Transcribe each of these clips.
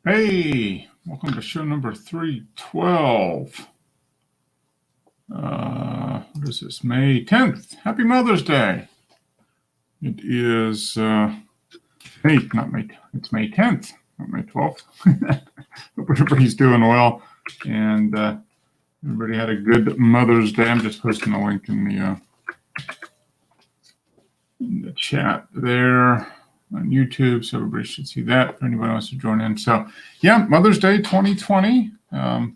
Hey, welcome to show number 312. What is this? May 10th. Happy Mother's Day. It is it's May 10th, not May 12th. Hope everybody's doing well. And everybody had a good Mother's Day. I'm just posting a link in the chat there on YouTube, so everybody should see that if anybody wants to join in. So, yeah, Mother's Day 2020. A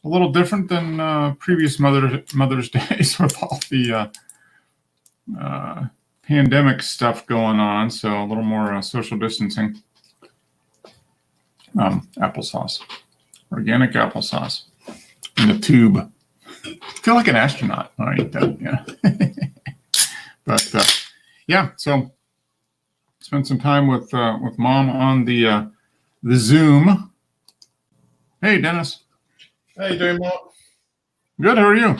little different than previous Mother's Days with all the pandemic stuff going on. So a little more social distancing. Applesauce, organic applesauce in a tube. I feel like an astronaut when I eat that. Yeah, but yeah. So spent some time with Mom on the Zoom. Hey, Dennis. How you doing, Mark? Good. How are you?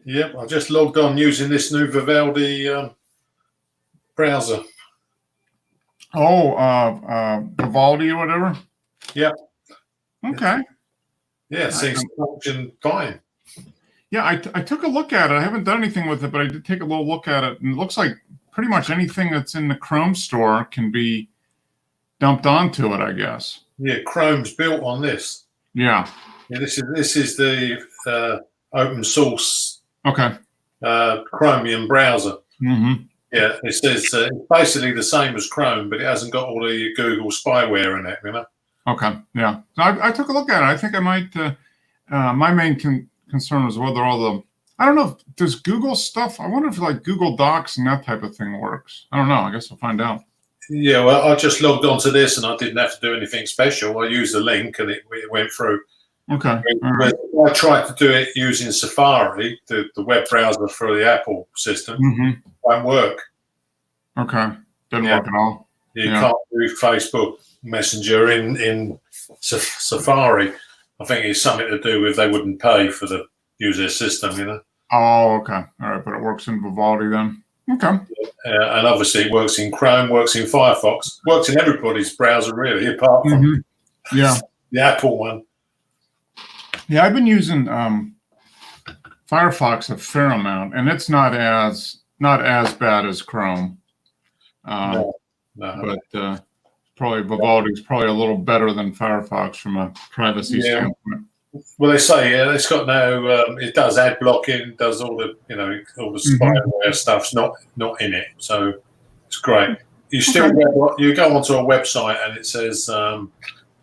Yep, I just logged on using this new Vivaldi browser. Oh, Vivaldi or whatever? Yep. Okay. Yeah, it seems to function fine. Yeah, I took a look at it. I haven't done anything with it, but I did take a little look at it. And it looks like pretty much anything that's in the Chrome store can be dumped onto it, I guess. Yeah, Chrome's built on this. Yeah. Yeah, this is the open source Chromium browser. Mm-hmm. Yeah, it says it's basically the same as Chrome, but it hasn't got all the Google spyware in it, you know? Okay, yeah. So I took a look at it. I think I might, my main concern was whether all the, I don't know, does Google stuff, I wonder if like Google Docs and that type of thing works. I don't know. I guess we'll find out. Yeah, well, I just logged onto this and I didn't have to do anything special. I used the link and it went through. Okay. Right. I tried to do it using Safari, the web browser for the Apple system. Mm-hmm. Won't work. Okay. Didn't work at all. You can't do Facebook Messenger in Safari. I think it's something to do with they wouldn't pay for the user system, you know. Oh, okay. All right, but it works in Vivaldi then. Okay. And obviously it works in Chrome, works in Firefox, works in everybody's browser really, apart from the Apple one. Yeah, I've been using Firefox a fair amount, and it's not as bad as Chrome. No. But probably Vivaldi is probably a little better than Firefox from a privacy standpoint. Well, they say it's got no. It does ad blocking, does all the all the spyware stuff's not in it, so it's great. You still you go onto a website and it says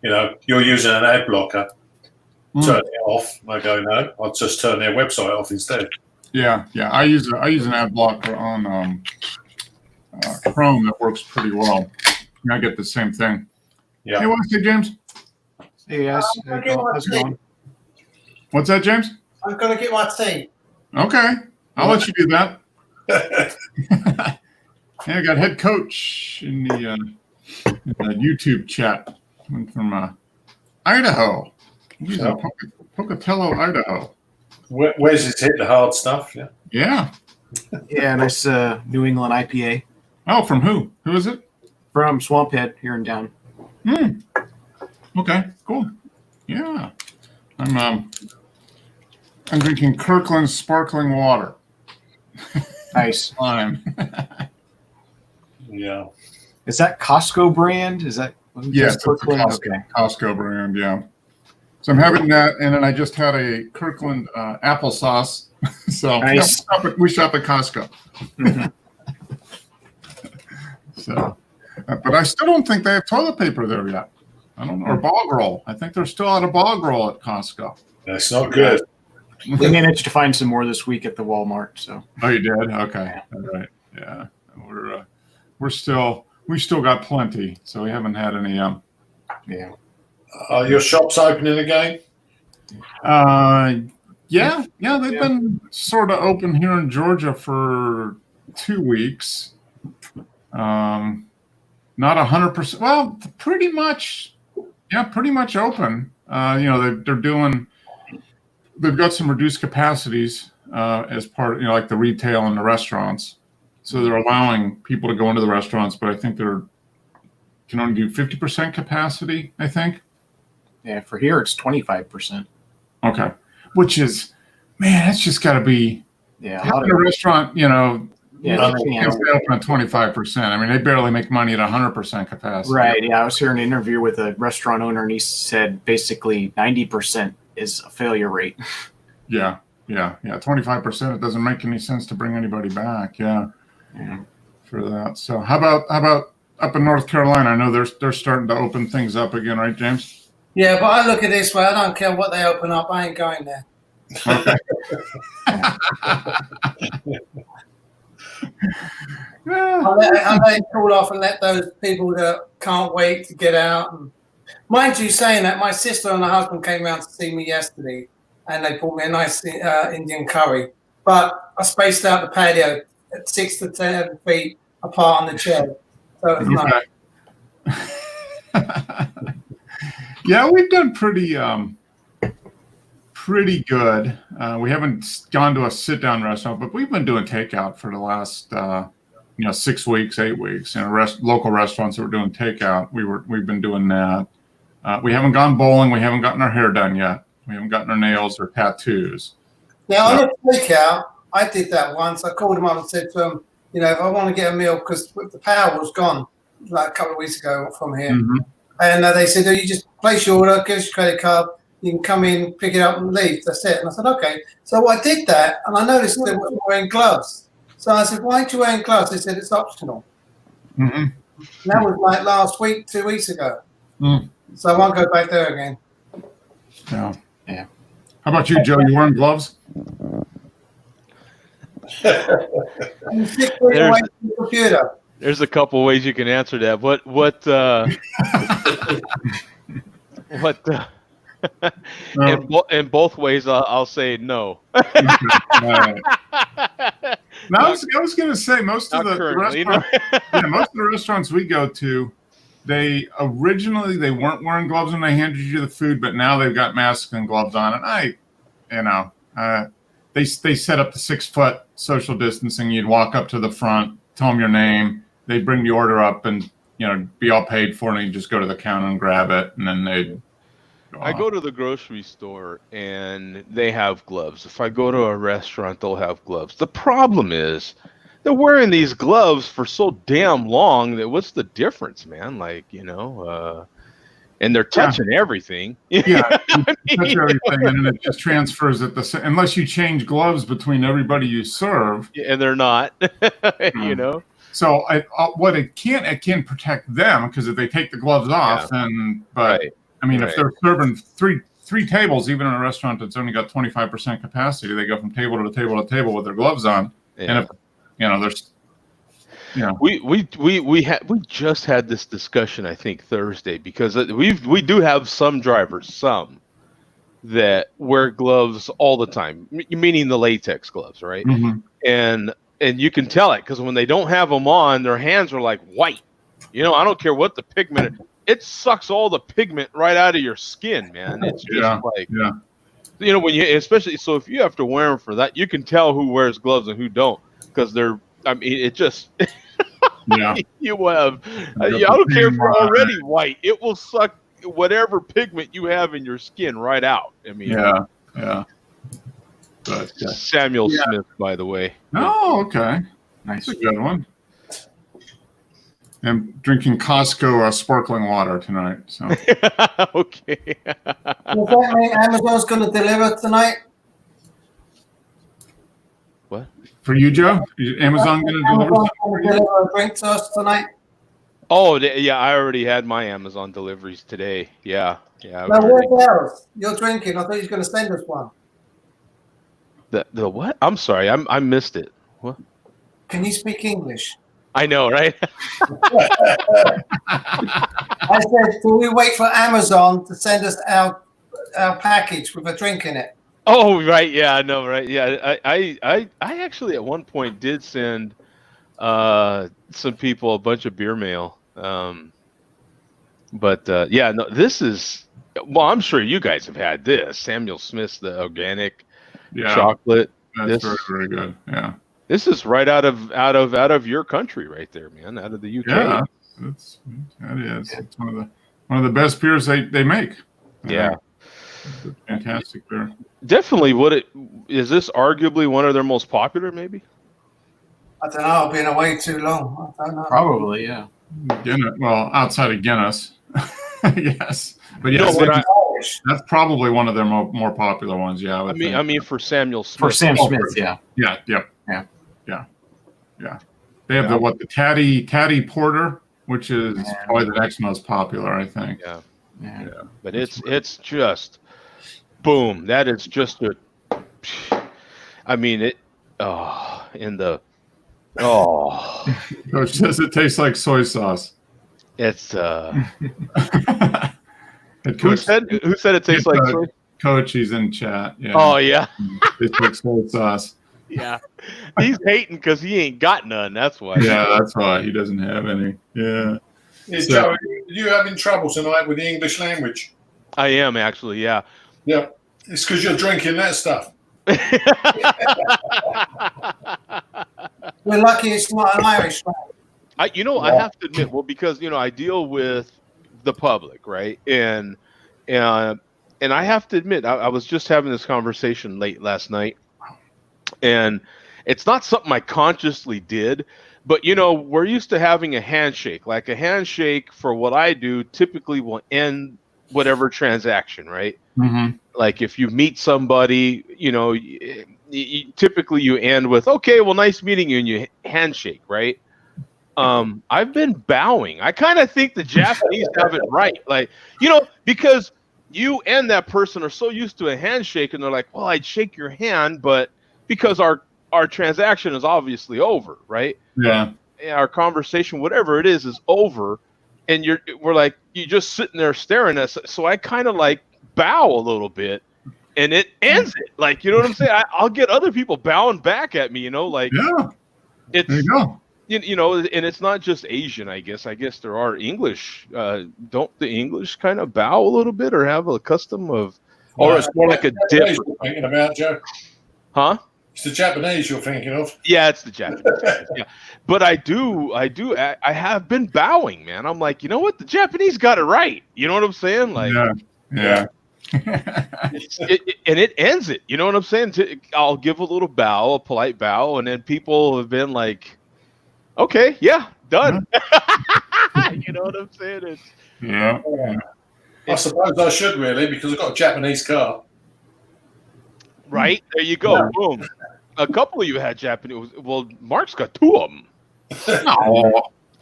you're using an ad blocker. Turn it off. I go no. I'll just turn their website off instead. Yeah. I use an ad blocker on Chrome that works pretty well. I get the same thing. Yeah. Hey, what's it, James? Hey guys, how's it going? What's that, James? I'm gonna get my tea. Okay, I'll let you do that. Hey, I got head coach in the YouTube chat from Idaho. He's in Pocatello, Idaho. Where's it hit the hard stuff? Yeah. Yeah, nice New England IPA. Oh, from who? Who is it? From Swamphead here in town. Okay, cool. Yeah. I'm drinking Kirkland sparkling water. Nice. Lime. Yeah. Is that Costco brand? Is that yes, Costco brand, yeah. So I'm having that, and then I just had a Kirkland applesauce. So nice. We shop at Costco. Mm-hmm. So, but I still don't think they have toilet paper there yet. I don't know, or bog roll. I think they're still out of bog roll at Costco. That's not good. We managed to find some more this week at the Walmart. So. Oh, you did? Okay. All right. Yeah, we still got plenty, so we haven't had any. Your shop's opening again? Yeah. They've been sort of open here in Georgia for 2 weeks. Not 100%. Well, pretty much open. They've got some reduced capacities as part, like the retail and the restaurants. So they're allowing people to go into the restaurants, but I think they're can only do 50% capacity, I think. Yeah, for here it's 25%. Okay. Which is, man, that's just got to be, Yeah, how can a restaurant, yeah, they they can't can't. stay open at 25%. I mean, they barely make money at 100% capacity. Right. Yeah, I was hearing an interview with a restaurant owner, and he said basically 90% is a failure rate. Yeah. 25%. It doesn't make any sense to bring anybody back. Yeah. For that. So how about up in North Carolina? I know they're starting to open things up again, right, James? Yeah, but I look at it this way. I don't care what they open up. I ain't going there. Okay. Yeah. I let it cool off and let those people that can't wait to get out. And mind you, saying that, my sister and her husband came round to see me yesterday, and they brought me a nice Indian curry. But I spaced out the patio at 6 to 10 feet apart on the chair. So it's nice. Okay. Yeah, we've done pretty good. We haven't gone to a sit-down restaurant, but we've been doing takeout for the last 6 weeks, 8 weeks. Local restaurants that were doing takeout, we've been doing that. We haven't gone bowling. We haven't gotten our hair done yet. We haven't gotten our nails or tattoos. Now, on a takeout, I did that once. I called them up and said to them, if I want to get a meal, because the power was gone like a couple of weeks ago from here. Mm-hmm. And they said, you just place your order, give us your credit card, you can come in, pick it up and leave. That's it. And I said, okay. So I did that, and I noticed they weren't wearing gloves. So I said, why aren't you wearing gloves? They said, it's optional. Mm-hmm. And that was like last week, 2 weeks ago. Mm. So I won't go back there again. Yeah. Yeah. How about you, Joe? You wearing gloves? I'm 6 feet away from the computer. There's a couple ways you can answer that. In both ways, I'll say no. Right. Now, I was going to say most of Not the currently, restaurants, most of the restaurants we go to, they originally they weren't wearing gloves when they handed you the food, but now they've got masks and gloves on. And they set up the 6 foot social distancing. You'd walk up to the front, tell them your name, they'd bring the order up, and be all paid for, and you just go to the counter and grab it, and then they. I go to the grocery store and they have gloves. If I go to a restaurant, they'll have gloves. The problem is they're wearing these gloves for so damn long that what's the difference, man? And they're touching everything. Yeah, touch everything, and it just transfers at unless you change gloves between everybody you serve. And they're not, So what it can protect them, because if they take the gloves off, Right. I mean, if they're serving three tables, even in a restaurant that's only got 25% capacity, they go from table to table to table with their gloves on. Yeah. And if we just had this discussion, I think Thursday, because we do have some drivers, that wear gloves all the time, meaning the latex gloves, right? Mm-hmm. And you can tell it because when they don't have them on, their hands are like white. I don't care what the pigment. It sucks all the pigment right out of your skin, man. It's just when you, especially, so if you have to wear them for that, you can tell who wears gloves and who don't, because it just, you have, I don't care if you're already white, it will suck whatever pigment you have in your skin right out. I mean, But, Samuel Smith, by the way. Oh, okay. Nice. That's a good one. I'm drinking Costco sparkling water tonight. So okay. Does that mean Amazon's going to deliver tonight? What? For you, Joe? Is Amazon going to deliver a drink to us tonight? Oh, yeah, I already had my Amazon deliveries today. Yeah. Now, what else? You're drinking. I thought you were going to send us one. The what? I'm sorry. I missed it. What? Can you speak English? I know, right? I said, do we wait for Amazon to send us our package with a drink in it? Oh, right. Yeah, I know, right. Yeah, I actually at one point did send some people a bunch of beer mail. But no, this is, well, I'm sure you guys have had this. Samuel Smith's, the organic chocolate. That's very, very good. Yeah. This is right out of your country right there, man, out of the UK. Yeah, that is. It's one of the best beers they make. Yeah. It's a fantastic beer. Definitely. Is this arguably one of their most popular? Maybe. I don't know. I've been away too long. I don't know. Probably, yeah. Guinness, well, outside of Guinness, yes, but No, yes, but that's probably one of their more popular ones. Yeah, I mean, for Samuel Smith. For Sam Smith, yeah. yeah. They have Yeah. the Tatty Porter, which is probably the next most popular, I think. Yeah. Yeah. But it's just boom. That is just a. I mean it. Oh, in the. Oh, Coach says it tastes like soy sauce. it's And Who Coach, said it tastes like soy? Coach, he's in chat. Yeah. Oh yeah, It tastes like soy sauce. yeah. He's hating because he ain't got none. That's why. Yeah, that's why he doesn't have any. Yeah. Yeah, So- Joe, are you having trouble tonight with the English language? I am actually. Yeah. Yeah, it's because you're drinking that stuff. We're lucky it's not an Irish man. I have to admit, well, because I deal with the public, right? And I have to admit, I was just having this conversation late last night, and it's not something I consciously did, but we're used to having a handshake. Like a handshake for what I do typically will end whatever transaction, right? Mm-hmm. Like if you meet somebody, typically you end with, okay, well, nice meeting you, and you handshake, right? I've been bowing. I kind of think the Japanese have it right. Like, because you and that person are so used to a handshake, and they're like, well, I'd shake your hand, but because our transaction is obviously over, right? Yeah. Our conversation, whatever it is over, and we're like, you're just sitting there staring at us. So I kind of like bow a little bit, and it ends it. Like, you know what I'm saying? I'll get other people bowing back at me, like Yeah. it's, There you go. and it's not just Asian, I guess. I guess there are English. Don't the English kind of bow a little bit or have a custom of, or it's more like a Japanese dip, you're thinking about, Joe. huh? It's the Japanese you're thinking of. Yeah, it's the Japanese. Yeah, but I have been bowing, man. I'm like, you know what? The Japanese got it right. You know what I'm saying? Like, Yeah. and it ends it. You know what I'm saying? I'll give a little bow, a polite bow, and then people have been like, okay, yeah, done. You know what I'm saying? Yeah. I suppose I should really, because I've got a Japanese car. Right? There you go. Boom. A couple of you had Japanese. Well, Mark's got two of them.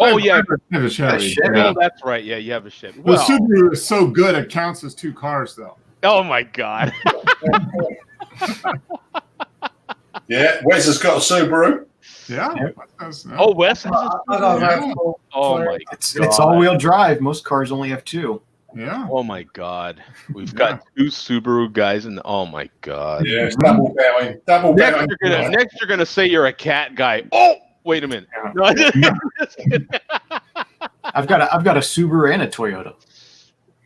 Oh, yeah. I have a Chevy. Chevy. Yeah. Oh, that's right. Yeah, you have a Chevy. The Well, Subaru is so good it counts as two cars, though. oh my God. Yeah, Wes has got a Subaru. Yeah. Oh, Wes has a I got a Yeah. very full- Oh my It's God. all-wheel drive. Most cars only have two. Yeah. Oh my God. We've got two Subaru guys and oh my God. Yeah, it's double bowing. Double Next bowing. you're gonna say you're a cat guy. Oh, wait a minute. Yeah. No, just kidding. I've got a Subaru and a Toyota.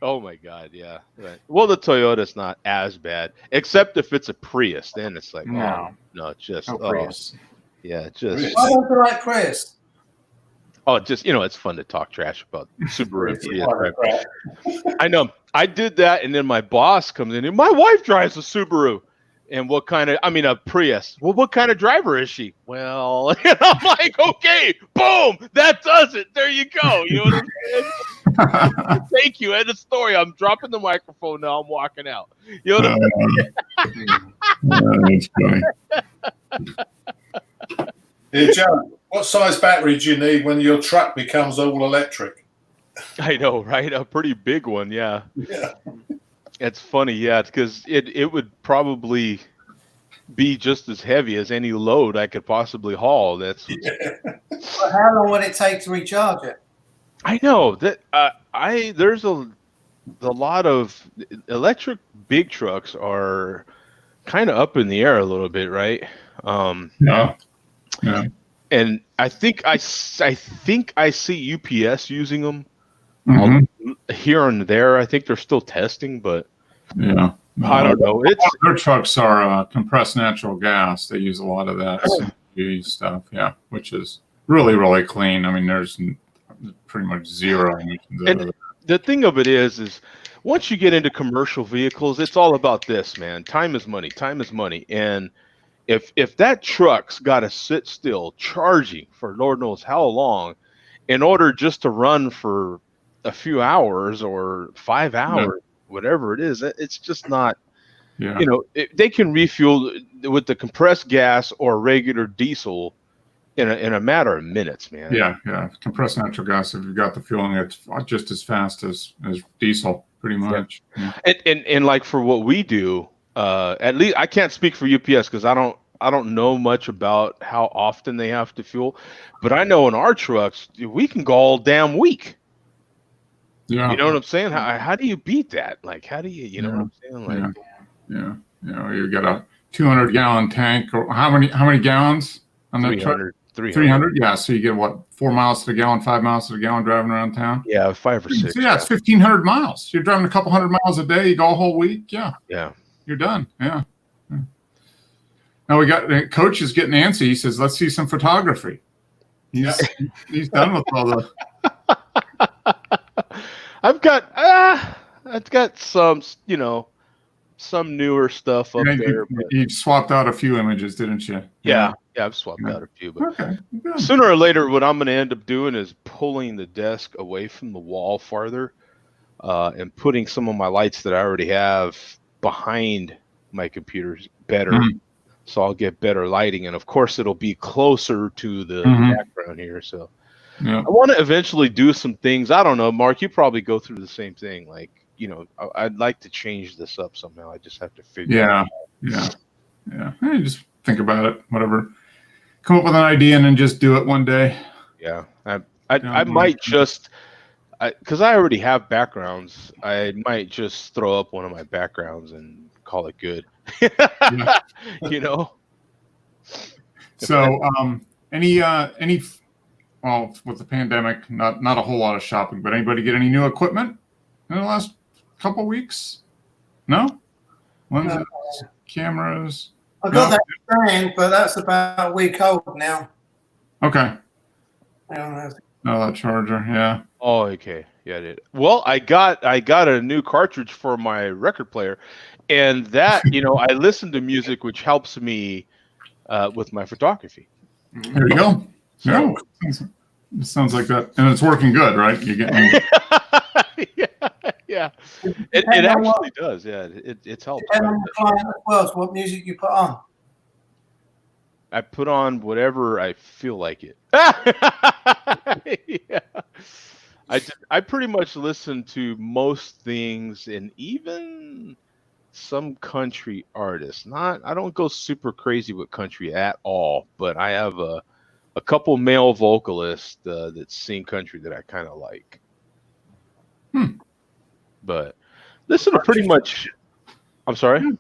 Oh my God, yeah. Right. Well, the Toyota's not as bad, except if it's a Prius. Then it's like, No. no, it's just, No oh, Prius. yeah, just, Why don't you like Chris? oh, just it's fun to talk trash about Subaru and It's Prius. quite Right? crap. I know. I did that, and then my boss comes in, and my wife drives a Subaru. And a Prius. Well, what kind of driver is she? Well, and I'm like, okay, boom, that does it. There you go. You know what I'm saying? Thank you. End of story. I'm dropping the microphone now. I'm walking out. You know what I'm That's funny. Hey, Joe, what size battery do you need when your truck becomes all electric? I know, right? A pretty big one, yeah. Yeah. It's funny, yeah, because it would probably be just as heavy as any load I could possibly haul. That's But how long would it take to recharge it? I know that there's a lot of electric big trucks are kind of up in the air a little bit, right? Yeah. Yeah. And I think I see UPS using them Mhm. here and there. I think they're still testing, but Yeah. I don't know. Their trucks are compressed natural gas. They use a lot of that CNG stuff. Yeah, which is really, really clean. I mean, there's pretty much zero emissions out And of it. the thing of it is once you get into commercial vehicles, it's all about this, man. Time is money. Time is money. And if that truck's got to sit still charging for Lord knows how long in order just to run for a few hours or 5 hours, whatever it is, it's just not. Yeah. You know, they can refuel with the compressed gas or regular diesel in a matter of minutes, man. Yeah, yeah. Compressed natural gas, if you've got the fueling, it's just as fast as diesel, pretty much. Yeah. And like for what we do, at least I can't speak for UPS because I don't know much about how often they have to fuel, but I know in our trucks we can go all damn week. Yeah. You know what I'm saying? How do you beat that? Like, how do you know what I'm saying? Like, yeah. You know, you got a 200-gallon tank, or how many gallons on that truck? 300. Yeah. So you get what, 4 miles to the gallon, 5 miles to the gallon driving around town? Yeah, 5 or 6. So yeah, it's 1,500 miles. You're driving a couple hundred miles a day. You go a whole week. Yeah. Yeah. You're done. Yeah. Now we got coach is getting antsy. He says, "Let's see some photography." He's done with all the. I've got some, you know, some newer stuff up there. You swapped out a few images, didn't you? Yeah, I've swapped out a few. But okay, good. Sooner or later, what I'm going to end up doing is pulling the desk away from the wall farther, and putting some of my lights that I already have behind my computers better. Mm-hmm. So I'll get better lighting, and of course, it'll be closer to the background here. So I want to eventually do some things. I don't know, Mark. You probably go through the same thing. Like, you know, I'd like to change this up somehow. I just have to figure it out. Yeah. Hey, just think about it. Whatever. Come up with an idea and then just do it one day. Yeah, I might just, because I already have backgrounds. I might just throw up one of my backgrounds and call it good. You know. So, any well, with the pandemic, not a whole lot of shopping, but anybody get any new equipment in the last couple weeks? No? Lenses, cameras? I got that stand, but that's about a week old now. Okay. Yeah, No, that charger, yeah. Oh, okay. Yeah, I did. Well, I got a new cartridge for my record player, and that, you know, I listen to music, which helps me with my photography. There you go. So, It sounds like that, and it's working good, right? You're getting. yeah. It actually does. Yeah, it's helped. Depending on the client as well, so what music you put on. I put on whatever I feel like it. Yeah. I pretty much listen to most things, and even some country artists. I don't go super crazy with country at all, but I have a couple male vocalists that sing country that I kind of like. But listen to pretty much. I'm sorry. No,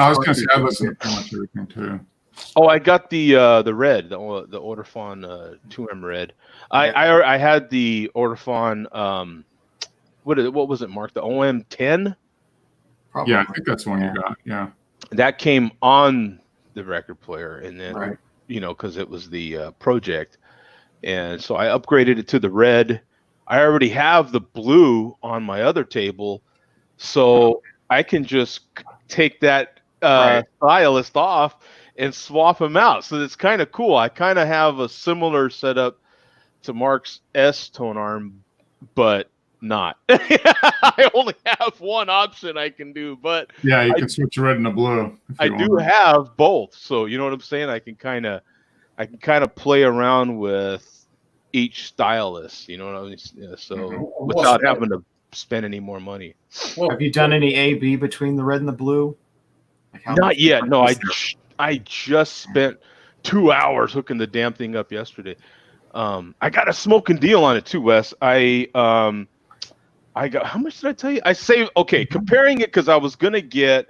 I was going to say I listen to pretty much everything too. Oh, I got the red, the Ortofon 2M red. I had the Ortofon. What was it, Mark? The OM10. Probably. Yeah, I think that's the one you got. Yeah. That came on the record player, and then you know, because it was the project, and so I upgraded it to the red. I already have the blue on my other table, so I can just take that stylist off and swap them out. So it's kind of cool. I kind of have a similar setup to Mark's S tone arm, but not. I only have one option I can do, but yeah, you can switch red and the blue. I do have both, so you know what I'm saying. I can kind of play around with each stylist, you know what I mean? Yeah, so without having to spend any more money. Well, have you done any A/B between the red and the blue? Not yet. No, I just spent 2 hours hooking the damn thing up yesterday. I got a smoking deal on it too, Wes. I got, how much did I tell you? I saved, okay, comparing it, because I was gonna get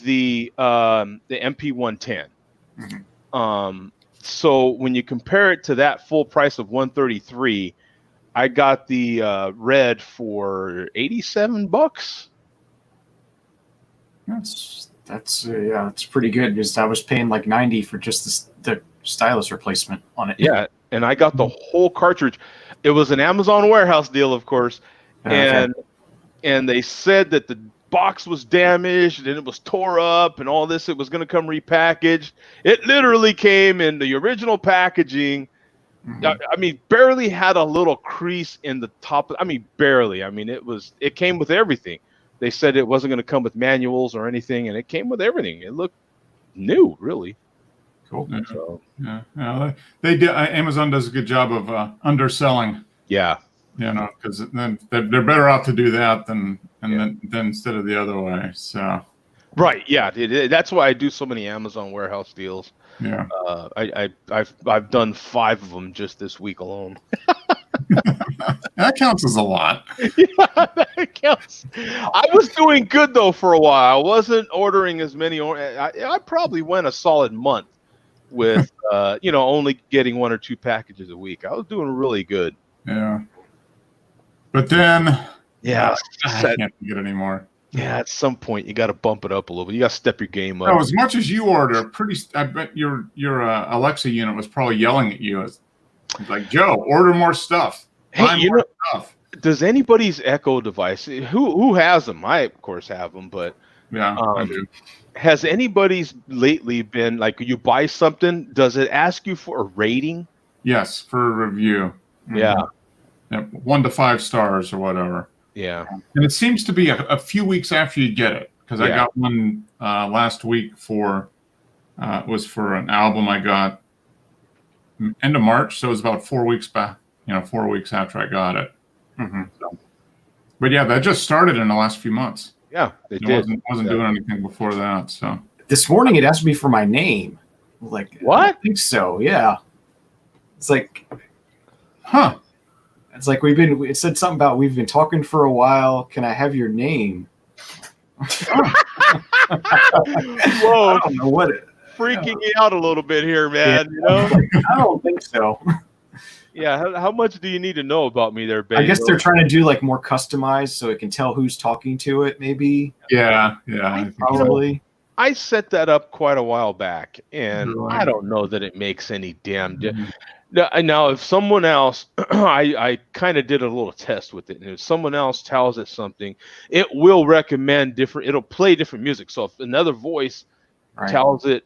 the MP110. So when you compare it to that full price of $133, I got the red for $87. That's pretty good, because I was paying like $90 for just the stylus replacement on it. Yeah, and I got the whole cartridge. It was an Amazon warehouse deal, of course, Okay. and they said that the box was damaged and it was tore up and all this. It was going to come repackaged. It literally came in the original packaging. I mean, barely had a little crease in the top. I mean, barely. I mean, it came with everything. They said it wasn't going to come with manuals or anything, and it came with everything. It looked new, really. Cool. Yeah. So, Yeah, they do. Amazon does a good job of underselling. yeah. Because then they're better off to do that than instead of the other way. So Right. Yeah. That's why I do so many Amazon warehouse deals. yeah, I've done 5 of them just this week alone. that counts as a lot. Yeah, that counts. I was doing good though for a while. I wasn't ordering as many. I probably went a solid month with only getting 1 or 2 packages a week. I was doing really good. Yeah, but then Yeah. I can't get any more. Yeah, at some point you got to bump it up a little bit. You got to step your game up. No, as much as you order, I bet your Alexa unit was probably yelling at you. It's like, Joe, order more stuff. Hey, Buy more stuff. does anybody's Echo device? Who has them? I of course have them, but Yeah, I do. has anybody's lately been like you buy something? Does it ask you for a rating? Yes, for a review. Yeah, 1 to 5 stars or whatever. yeah. And it seems to be a few weeks after you get it, because I Yeah. got one last week for was for an album I got end of March, so it was about 4 weeks back. 4 weeks after I got it. So, but yeah, that just started in the last few months. Yeah, they It did. wasn't doing anything before that. So This morning it asked me for my name. Like, What? I don't think so. Yeah. It's like huh? it said something about we've been talking for a while. Can I have your name? Whoa, I don't know what it. freaking me out a little bit here, man. I don't think so. Yeah. How much do you need to know about me, there, baby? I guess they're trying to do like more customized so it can tell who's talking to it. Maybe. Yeah. I think so. Probably. I set that up quite a while back, and Right. I don't know that it makes any damn Mhm. Now, if someone else, I kind of did a little test with it, and if someone else tells it something, it will recommend different. It'll play different music. So if another voice Right. tells it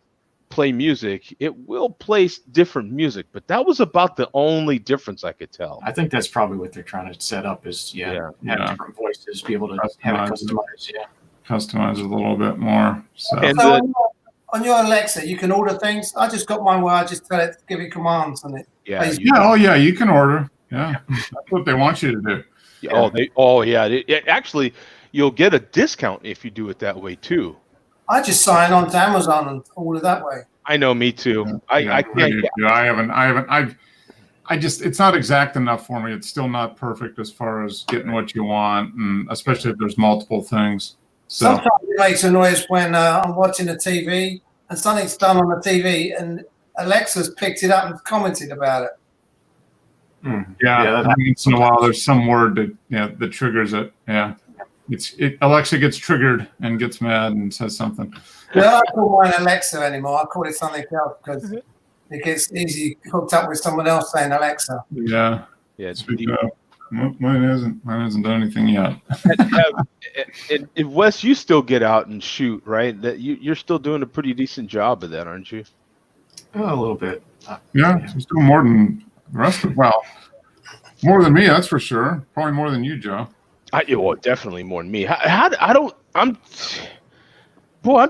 play music, it will play different music. But that was about the only difference I could tell. I think that's probably what they're trying to set up is have Yeah. different voices, be able to have it Customize it. customized. Yeah. Customize it a little bit more. So And So the- on your Alexa, you can order things. I just got mine where I just tell it to give it commands on it. yeah, Please. you- yeah, you can order. Yeah, that's what they want you to do. Actually, you'll get a discount if you do it that way too. I just sign on to Amazon and order that way. I know, me too. I can't. I haven't. It's not exact enough for me. It's still not perfect as far as getting what you want, and especially if there's multiple things. So Sometimes it makes a noise when I'm watching the TV and something's done on the TV and Alexa's picked it up and commented about it. yeah, Yeah, that every once in a while there's some word that triggers it. Yeah, Alexa gets triggered and gets mad and says something. Well, I don't call mine Alexa anymore. I call it something else because it gets easy hooked up with someone else saying Alexa. Yeah, Yeah, speak up. Well, mine hasn't done anything yet. and Wes, you still get out and shoot, right? That you're still doing a pretty decent job of that, aren't you? Oh, a little bit. Yeah, she's doing more than the rest of. Well, more than me, that's for sure. Probably more than you, Joe. Well, definitely more than me. I'm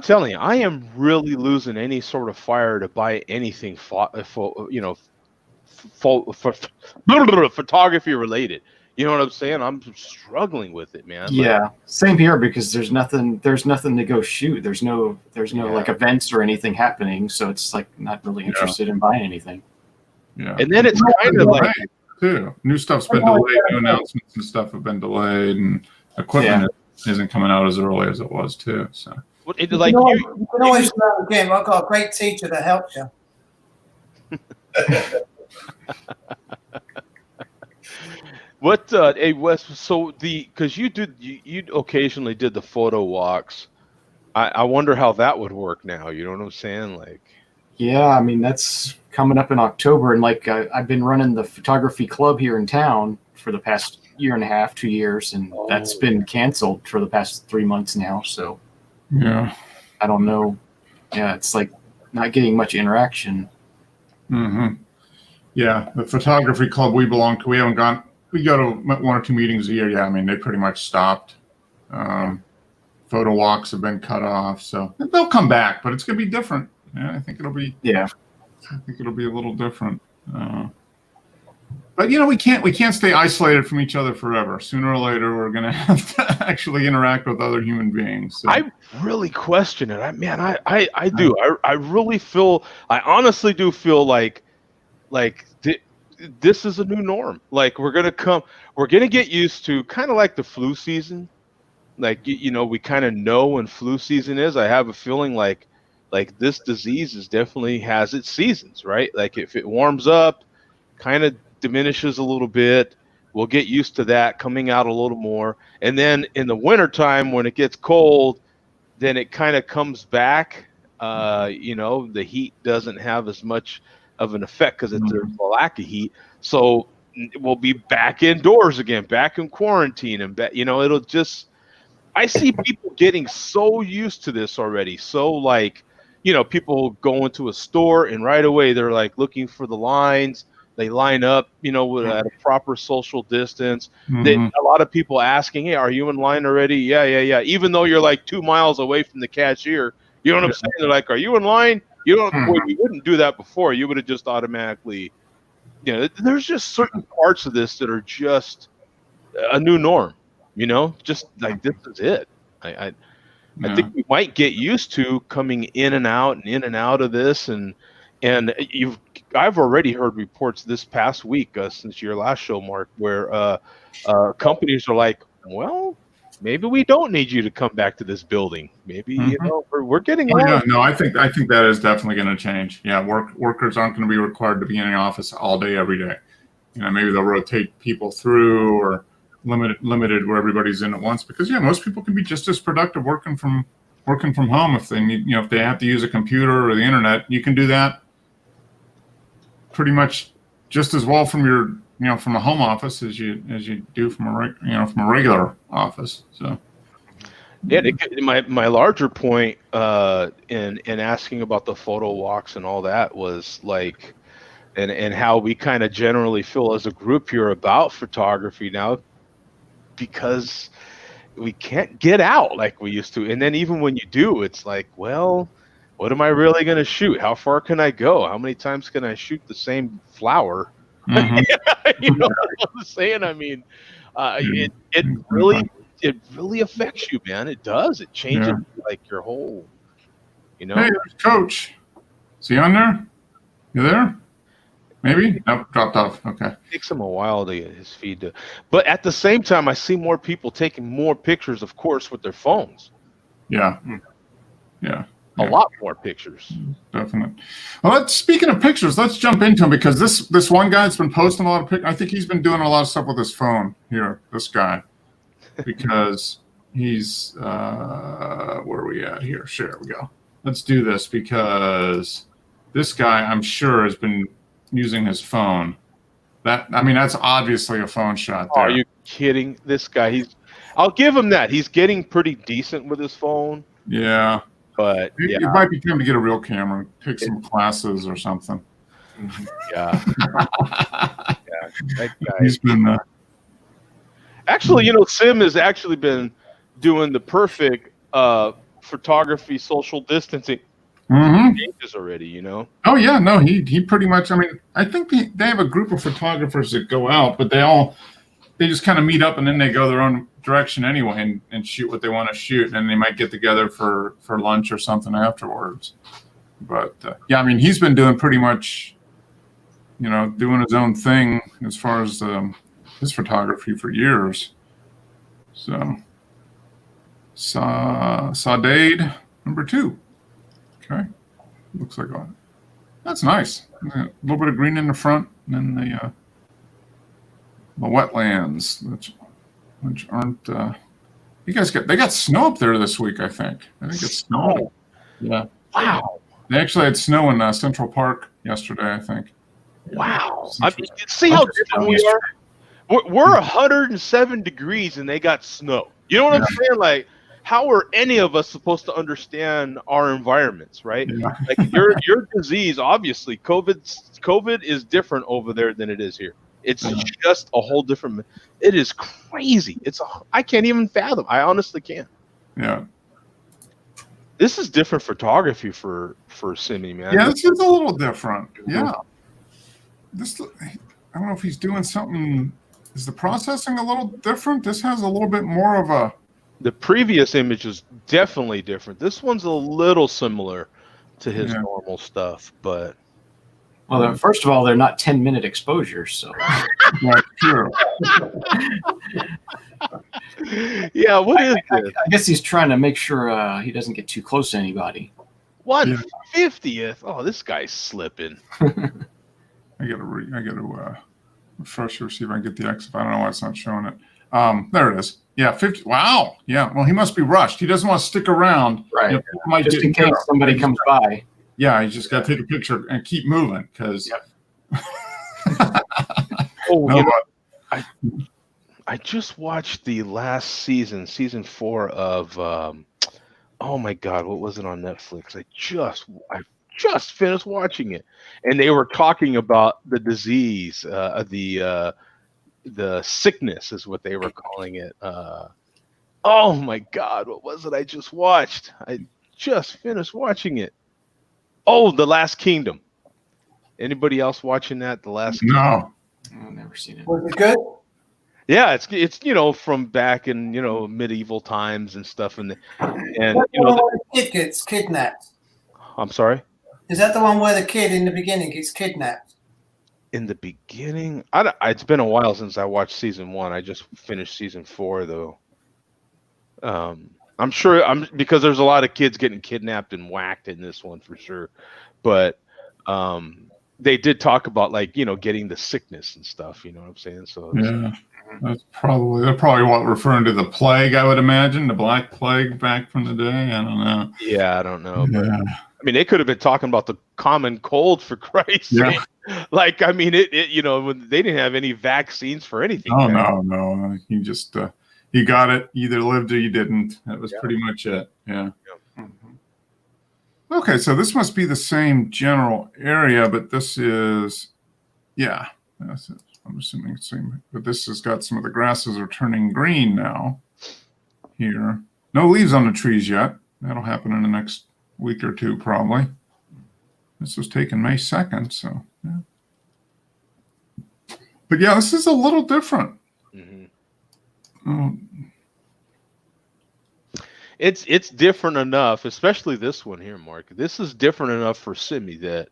telling you, I am really losing any sort of fire to buy anything photography related. You know what I'm saying? I'm struggling with it, man. Yeah, same here because there's nothing to go shoot. There's no like events or anything happening, so it's like not really interested in buying anything. Yeah, And then it's kind of like, too. New stuff's been delayed. New announcements and stuff have been delayed, and equipment isn't coming out as early as it was too. So like you can always learn again. I've got a great teacher that helps you. What hey Wes, so because you occasionally did the photo walks, I wonder how that would work now. You know what I'm saying? Like, Yeah, I mean that's coming up in October, and like I've been running the photography club here in town for the past year and a half, 2 years, and that's been canceled for the past 3 months now. So Yeah. I don't know. Yeah, it's like not getting much interaction. Mm-hmm. Yeah, the photography club we belong to, we haven't gone. We go to 1 or 2 meetings a year. Yeah, I mean they pretty much stopped. Photo walks have been cut off, so they'll come back, but it's going to be different. Yeah, I think it'll be. Yeah, I think it'll be a little different. But we can't stay isolated from each other forever. Sooner or later, we're going to have to actually interact with other human beings. So. I really question it. I do. I really feel. I honestly do feel like this is a new norm. Like we're gonna get used to kind of like the flu season. Like we kind of know when flu season is. I have a feeling like this disease definitely has its seasons, right? Like if it warms up, kind of diminishes a little bit. We'll get used to that coming out a little more. And then in the wintertime when it gets cold, then it kind of comes back. The heat doesn't have as much of an effect because there's a lack of heat. So we'll be back indoors again, back in quarantine, and it'll just. I see people getting so used to this already. So people go into a store and right away they're like looking for the lines. They line up, at a proper social distance. Mm-hmm. A lot of people asking, "Hey, are you in line already?" Yeah. Even though you're like 2 miles away from the cashier, you know what I'm saying? They're like, "Are you in line?" You don't. Well, you wouldn't do that before. You would have just automatically. There's just certain parts of this that are just a new norm. Just like this is it. I think we might get used to coming in and out of this, and I've already heard reports this past week since your last show, Mark, where companies are like, well, maybe we don't need you to come back to this building. Maybe we're getting. No, I think that is definitely going to change. Yeah, workers aren't going to be required to be in the office all day every day. Maybe they'll rotate people through or limited where everybody's in at once, because most people can be just as productive working from home if they need, if they have to use a computer or the internet. You can do that pretty much just as well from your from a home office as you do from a regular office. So yeah, my larger point in asking about the photo walks and all that was like, and how we kind of generally feel as a group here about photography now, because we can't get out like we used to. And then even when you do, it's like, well, what am I really going to shoot? How far can I go? How many times can I shoot the same flower? Mm-hmm. You know what I'm saying? I mean, it really affects you, man. It does. It changes like your whole, Hey, there's Coach. Is he on there? You there? Maybe? Nope, dropped off. Okay. It takes him a while to get his feed to. But at the same time, I see more people taking more pictures, of course, with their phones. Yeah. A lot more pictures. Definitely. Well, speaking of pictures, let's jump into him, because this one guy that's been posting a lot of pictures. I think he's been doing a lot of stuff with his phone here, this guy, because he's where are we at here? Sure, we go. Let's do this, because this guy, I'm sure, has been using his phone. That's obviously a phone shot there. Are you kidding? This guy, I'll give him that. He's getting pretty decent with his phone. Yeah. But it might be time to get a real camera, take some classes or something. Yeah. That guy. He's been actually, Sim has actually been doing the perfect photography social distancing changes already, Oh yeah, no, he pretty much. I think they have a group of photographers that go out, but they just kind of meet up and then they go their own direction anyway and shoot what they want to shoot, and they might get together for lunch or something afterwards. But he's been doing pretty much, doing his own thing as far as his photography for years. So Saudade number 2. Okay, looks like that's nice. A little bit of green in the front, and then the wetlands, which aren't. They got snow up there this week. I think it's snowing. Yeah. Wow. They actually had snow in Central Park yesterday, I think. Wow. I mean, see how different we are? We're 107 degrees and they got snow. You know what I'm saying? Like, how are any of us supposed to understand our environments, right? Yeah. Like your disease, obviously, COVID is different over there than it is here. It's just a whole different. It is crazy. I can't even fathom. I honestly can't. Yeah. This is different photography for Simi, man. Yeah, this is a little different. Yeah. I don't know if he's doing something. Is the processing a little different? This has a little bit more of a. The previous image is definitely different. This one's a little similar to his normal stuff, but. Well, first of all, they're not 10-minute exposures, so. Right, true. Yeah, what is this? I guess he's trying to make sure he doesn't get too close to anybody. 1/50th. Oh, this guy's slipping. I gotta refresh here, see if I can get the exit. I don't know why it's not showing it. There it is. Yeah, 50. Wow. Yeah. Well, he must be rushed. He doesn't want to stick around. Right. You know, just in case somebody comes by. Yeah, you just got to take a picture and keep moving because. I just watched the last season 4 of. Oh my God, what was it on Netflix? I just finished watching it, and they were talking about the disease, the sickness is what they were calling it. Oh my God, what was it I just watched? I just finished watching it. Oh, The Last Kingdom. Anybody else watching that? The Last Kingdom? No. I've never seen it. Was it good? Yeah, it's from back in medieval times and stuff, and the kid gets kidnapped. I'm sorry. Is that the one where the kid in the beginning gets kidnapped? In the beginning, it's been a while since I watched season 1. I just finished season 4 though. I'm sure because there's a lot of kids getting kidnapped and whacked in this one for sure, but they did talk about getting the sickness and stuff. You know what I'm saying? So yeah, they're probably referring to the plague. I would imagine the Black Plague back from the day. I don't know. Yeah, I don't know. Yeah. But, I mean, they could have been talking about the common cold for Christ's sake. Like, I mean, when they didn't have any vaccines for anything. Oh, no. You just, you got it. You either lived or you didn't. That was pretty much it. Yeah. Okay, so this must be the same general area, but this is, I'm assuming it's the same. But this has got some of the grasses are turning green now here. No leaves on the trees yet. That'll happen in the next week or two, probably. This was taken May 2nd, so yeah. But yeah, this is a little different. It's different enough, especially this one here, Mark. This is different enough for Simi that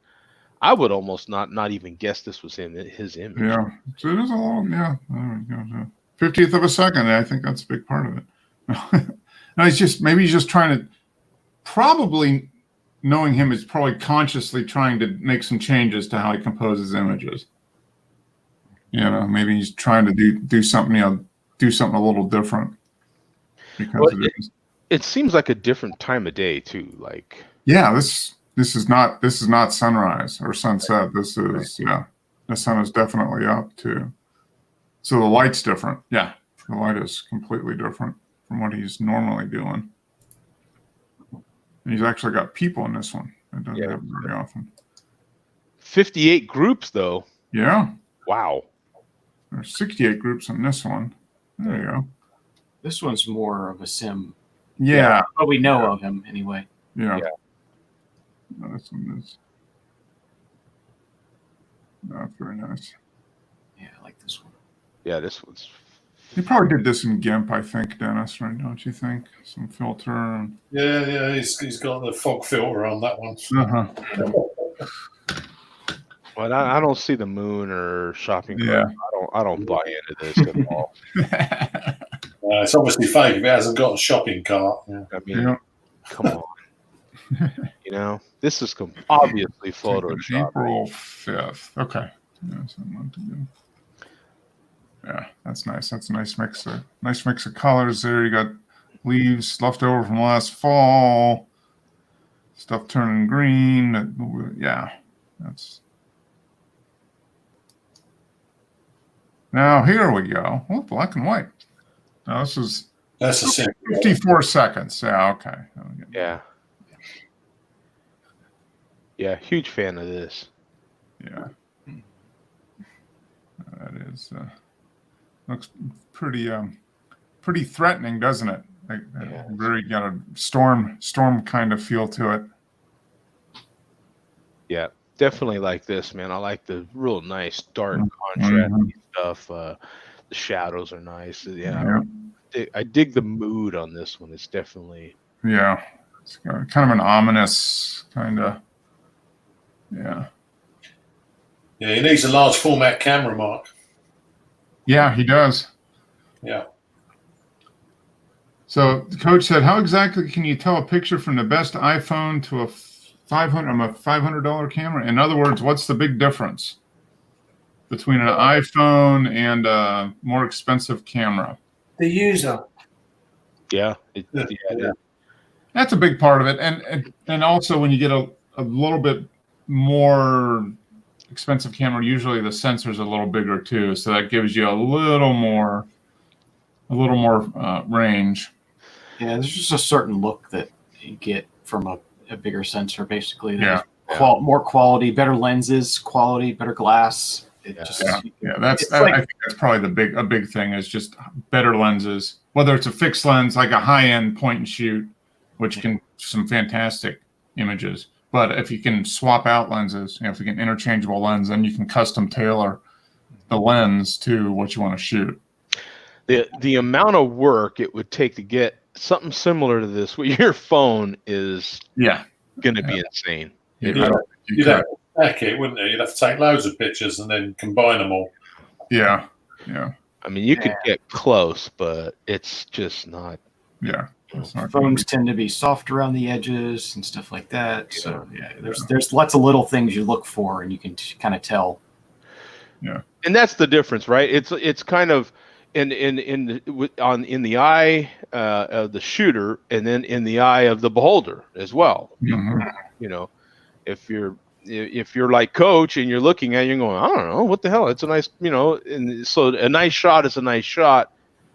I would almost not even guess this was his image. Yeah, so it is a little, there we go. 50th of a second. I think that's a big part of it. No, he's just trying to. Probably knowing him is probably consciously trying to make some changes to how he composes images. Maybe he's trying to do something, do something a little different. Because it seems like a different time of day too. Like this is not sunrise or sunset. This is the sun is definitely up too. So the light's different. Yeah, the light is completely different from what he's normally doing. He's actually got people in this one. It doesn't happen very often. 58 groups, though. Yeah. Wow. There's 68 groups in this one. There you go. This one's more of a sim. Yeah. But we know of him anyway. Yeah. No, this one is very nice. Yeah, I like this one. Yeah, this one's. He probably did this in GIMP, I think, Dennis, right? Don't you think? Some filter. And... Yeah, he's got the fog filter on that one. Well, I don't see the moon or shopping cart. Yeah. I don't buy into this at all. It's obviously fake if it hasn't got a shopping cart. Yeah. I mean, come on. This is obviously Photoshop. April 5th. Okay. Yeah, that's nice. That's a nice mix of colors there. You got leaves left over from last fall. stuff turning green. Yeah, that's. Now here we go. Oh, black and white. Now this is That's a simple. 54 seconds. Yeah, okay. Yeah. Yeah, huge fan of this. Yeah. That is looks pretty pretty threatening, doesn't it? Like, Yeah. very got a storm kind of feel to it. Yeah, definitely like this, man. I like the real nice dark contrasty stuff. The shadows are nice. Yeah, I dig the mood on this one. It's definitely Yeah. It's got kind of an ominous kind of. Yeah. Yeah, he needs a large format camera, Mark. Yeah, he does. Yeah. So the coach said, "How exactly can you tell a picture from the best iPhone to a $500 camera? In other words, what's the big difference between an iPhone and a more expensive camera?" The user. yeah. That's a big part of it, and also when you get a little bit more expensive camera, usually the sensor's a little bigger too, so that gives you a little more range. Yeah, there's just a certain look that you get from a bigger sensor, basically. Yeah. More quality, better lenses, quality, better glass. It just, That's it's I like- think that's probably a big thing is just better lenses. Whether it's a fixed lens like a high-end point and shoot, which can some fantastic images, but if you can swap out lenses, if you can interchangeable lens, then you can custom tailor the lens to what you want to shoot. The amount of work it would take to get something similar to this with your phone is Yeah, going to be insane. you Yeah. could. You'd have to stack it, wouldn't you? You'd have to take loads of pictures and then combine them all. Yeah. I mean, you could get close, but it's just not. It's not phones tend to be soft around the edges and stuff like that. So there's lots of little things you look for, and you can kind of tell. And that's the difference, right? It's kind of in the eye of the shooter, and then in the eye of the beholder as well. Mhm. You know, if you're like Coach and you're looking at it, you're going, I don't know, what the hell? It's a nice, and so a nice shot is a nice shot,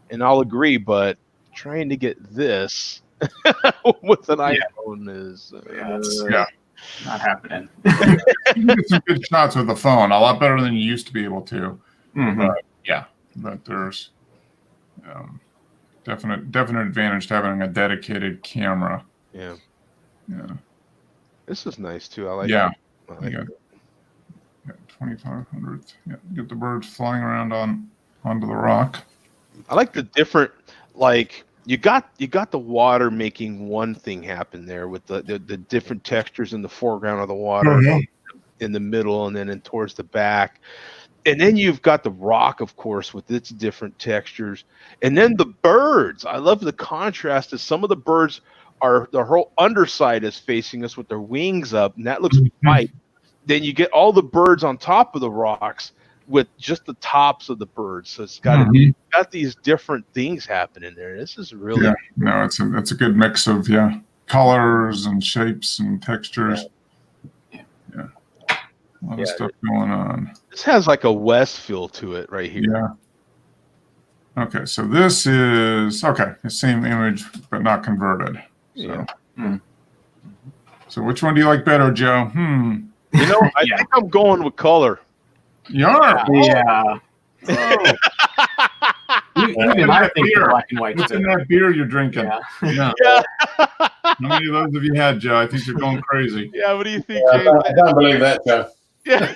and I'll agree. But trying to get this with an iPhone is Not happening. You can get some good shots with the phone, a lot better than you used to be able to. Mhm. But there's definite advantage to having a dedicated camera. Yeah. Yeah. This is nice too. I like. Yeah. it. I like You it. got 2,500. Yeah. Get the birds flying around onto the rock. I like the different, like you got the water making one thing happen there with the different textures in the foreground of the water, in the middle, and then towards the back. And then you've got the rock, of course, with its different textures. And then the birds. I love the contrast as some of the birds are, the whole underside is facing us with their wings up, and that looks white. Then you get all the birds on top of the rocks with just the tops of the birds. So it's got these different things happening there. This is really No, it's a good mix of colors and shapes and textures. Yeah. A lot of stuff going on. this has like a West feel to it right here. Yeah. Okay, so this is the same image but not converted. So, so which one do you like better, Joe? You know, I think I'm going with color. You are. Yeah. Oh, Even I think the black and white. what's in that beer you're drinking? Yeah. Yeah. How many of those have you had, Joe? I think you're going crazy. Yeah, what do you think, I James? don't believe that, Joe. Yeah.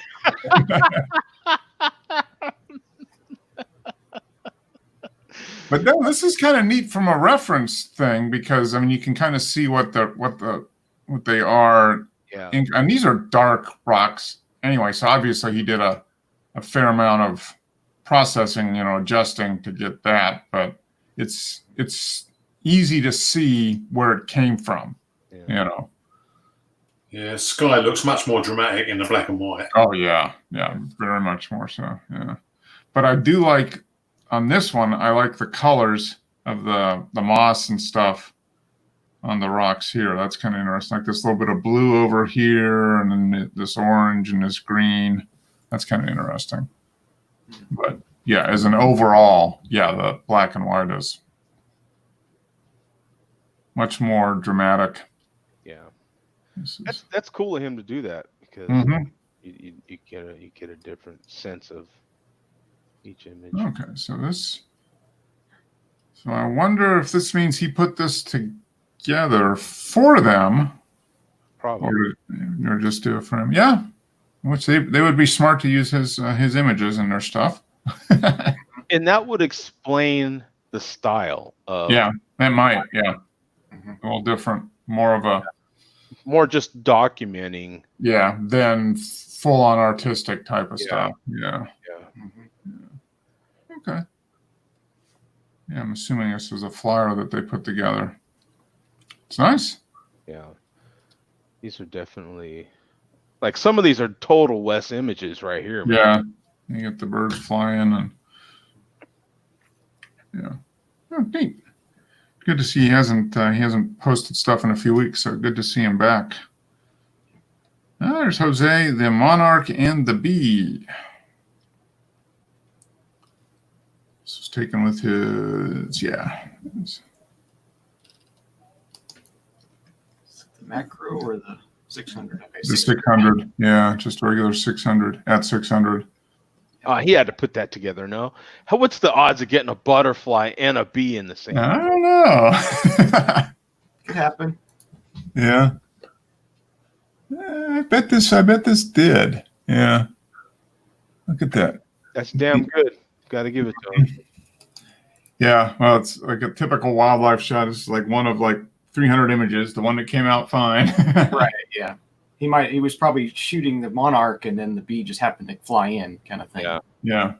But no, this is kind of neat from a reference thing because I mean you can kind of see what they are. Yeah. And these are dark rocks anyway. So obviously he did a fair amount of processing, adjusting to get that. But it's easy to see where it came from. Yeah, sky looks much more dramatic in the black and white. Oh yeah, very much more so. Yeah, but I do like on this one. I like the colors of the moss and stuff the rocks here. That's kind of interesting. Like this little bit of blue over here, and then this orange and this green. That's kind of interesting. But yeah, as an overall, yeah, the black and white is much more dramatic. Yeah, This is- that's cool of him to do that because Mhm. you get a different sense of each image. Okay, so this. So I wonder if this means he put this together for them, Probably. or just do it for him. Yeah, which they would be smart to use his images in their stuff. And that would explain the style of Yeah, that might. Yeah, Mhm. a little different, more of a more just documenting. than full on artistic type of Yeah. stuff. Yeah. Yeah. Mhm. Okay. Yeah, I'm assuming this was a flyer that they put together. It's nice. Yeah. These are definitely like some of these are total Wes images right here. Man. Yeah, you get the birds flying and yeah, oh, neat. Good to see he hasn't posted stuff in a few weeks, so good to see him back. There's Jose, the Monarch, and the Bee. This was taken with his The macro or the 600? Okay, the 600. Yeah, just regular 600 at 600. He had to put that together. No, what's the odds of getting a butterfly and a bee in the same? I don't know. Could happen. Yeah. I bet this did. Yeah. Look at that. That's damn good. Got to give it to him. Yeah. Well, it's like a typical wildlife shot. It's like one of like 300 images. The one that came out fine. Right. Yeah. He was probably shooting the monarch, and then the bee just happened to fly in, kind of thing. Yeah. Yeah.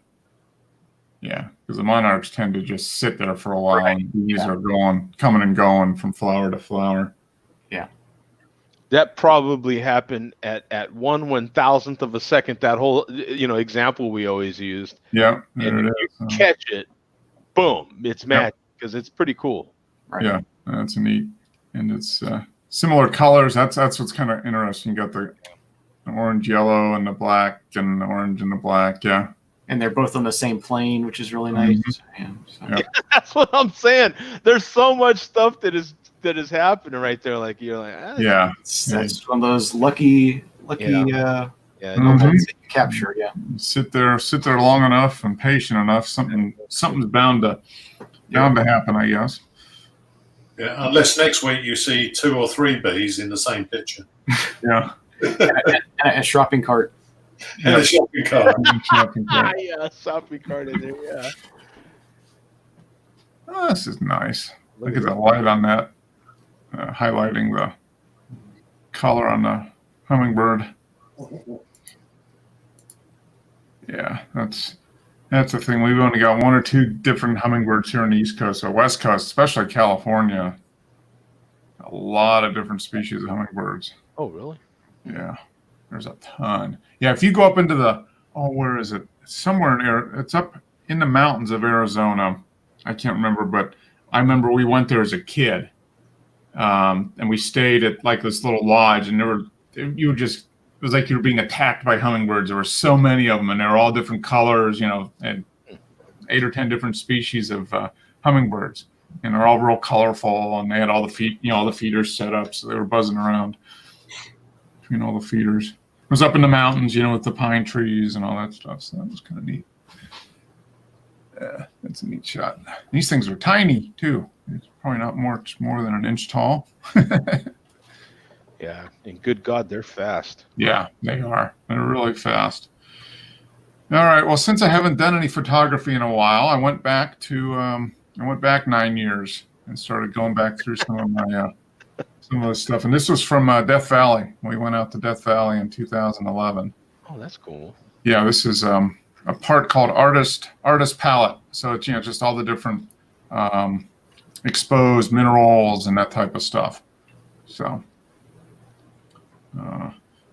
Yeah. Because the monarchs tend to just sit there for a while, Right. and bees Yeah. are coming and going from flower to flower. That probably happened at 1/1000th of a second. That whole example we always used. Yeah. There And it you is. catch it, boom! It's magic because it's pretty cool. Right. Yeah. That's neat. And it's similar colors. That's what's kind of interesting. You got the orange, yellow, and the black, and the orange and the black. Yeah. And they're both on the same plane, which is really nice. Yeah, so. Yeah. That's what I'm saying. There's so much stuff that is happening right there. Like you're like, Yeah. That's one of those lucky yeah. moments that you capture. Yeah. Sit there long enough and patient enough. Something's bound to happen, I guess. Yeah, unless next week you see 2 or 3 bees in the same picture. Yeah. And a shopping cart. And a shopping cart. Yeah, shopping cart in there. Yeah. Oh, this is nice. Look at the light on that, highlighting the color on the hummingbird. Yeah, that's the thing. We've only got 1 or 2 different hummingbirds here on the East Coast, so West Coast, especially California. A lot of different species of hummingbirds. Oh, really? Yeah, there's a ton. Yeah, if you go up into where is it? It's somewhere it's up in the mountains of Arizona. I can't remember, but I remember we went there as a kid, and we stayed at like this little lodge, and it was like you were being attacked by hummingbirds. There were so many of them, and they were all different colors, and 8 or 10 different species of hummingbirds, and they're all real colorful, and they had all the feeders set up, so they were buzzing around between all the feeders. It was up in the mountains, with the pine trees and all that stuff, so that was kind of neat. Yeah, that's a neat shot. These things are tiny too. It's probably not much more than an inch tall. Yeah, and good God, they're fast. Yeah, they are. They're really fast. All right. Well, since I haven't done any photography in a while, I went back 9 years and started going back through some of the stuff. And this was from Death Valley. We went out to Death Valley in 2011. Oh, that's cool. Yeah, this is a part called Artist Palette. So it's just all the different exposed minerals and that type of stuff. So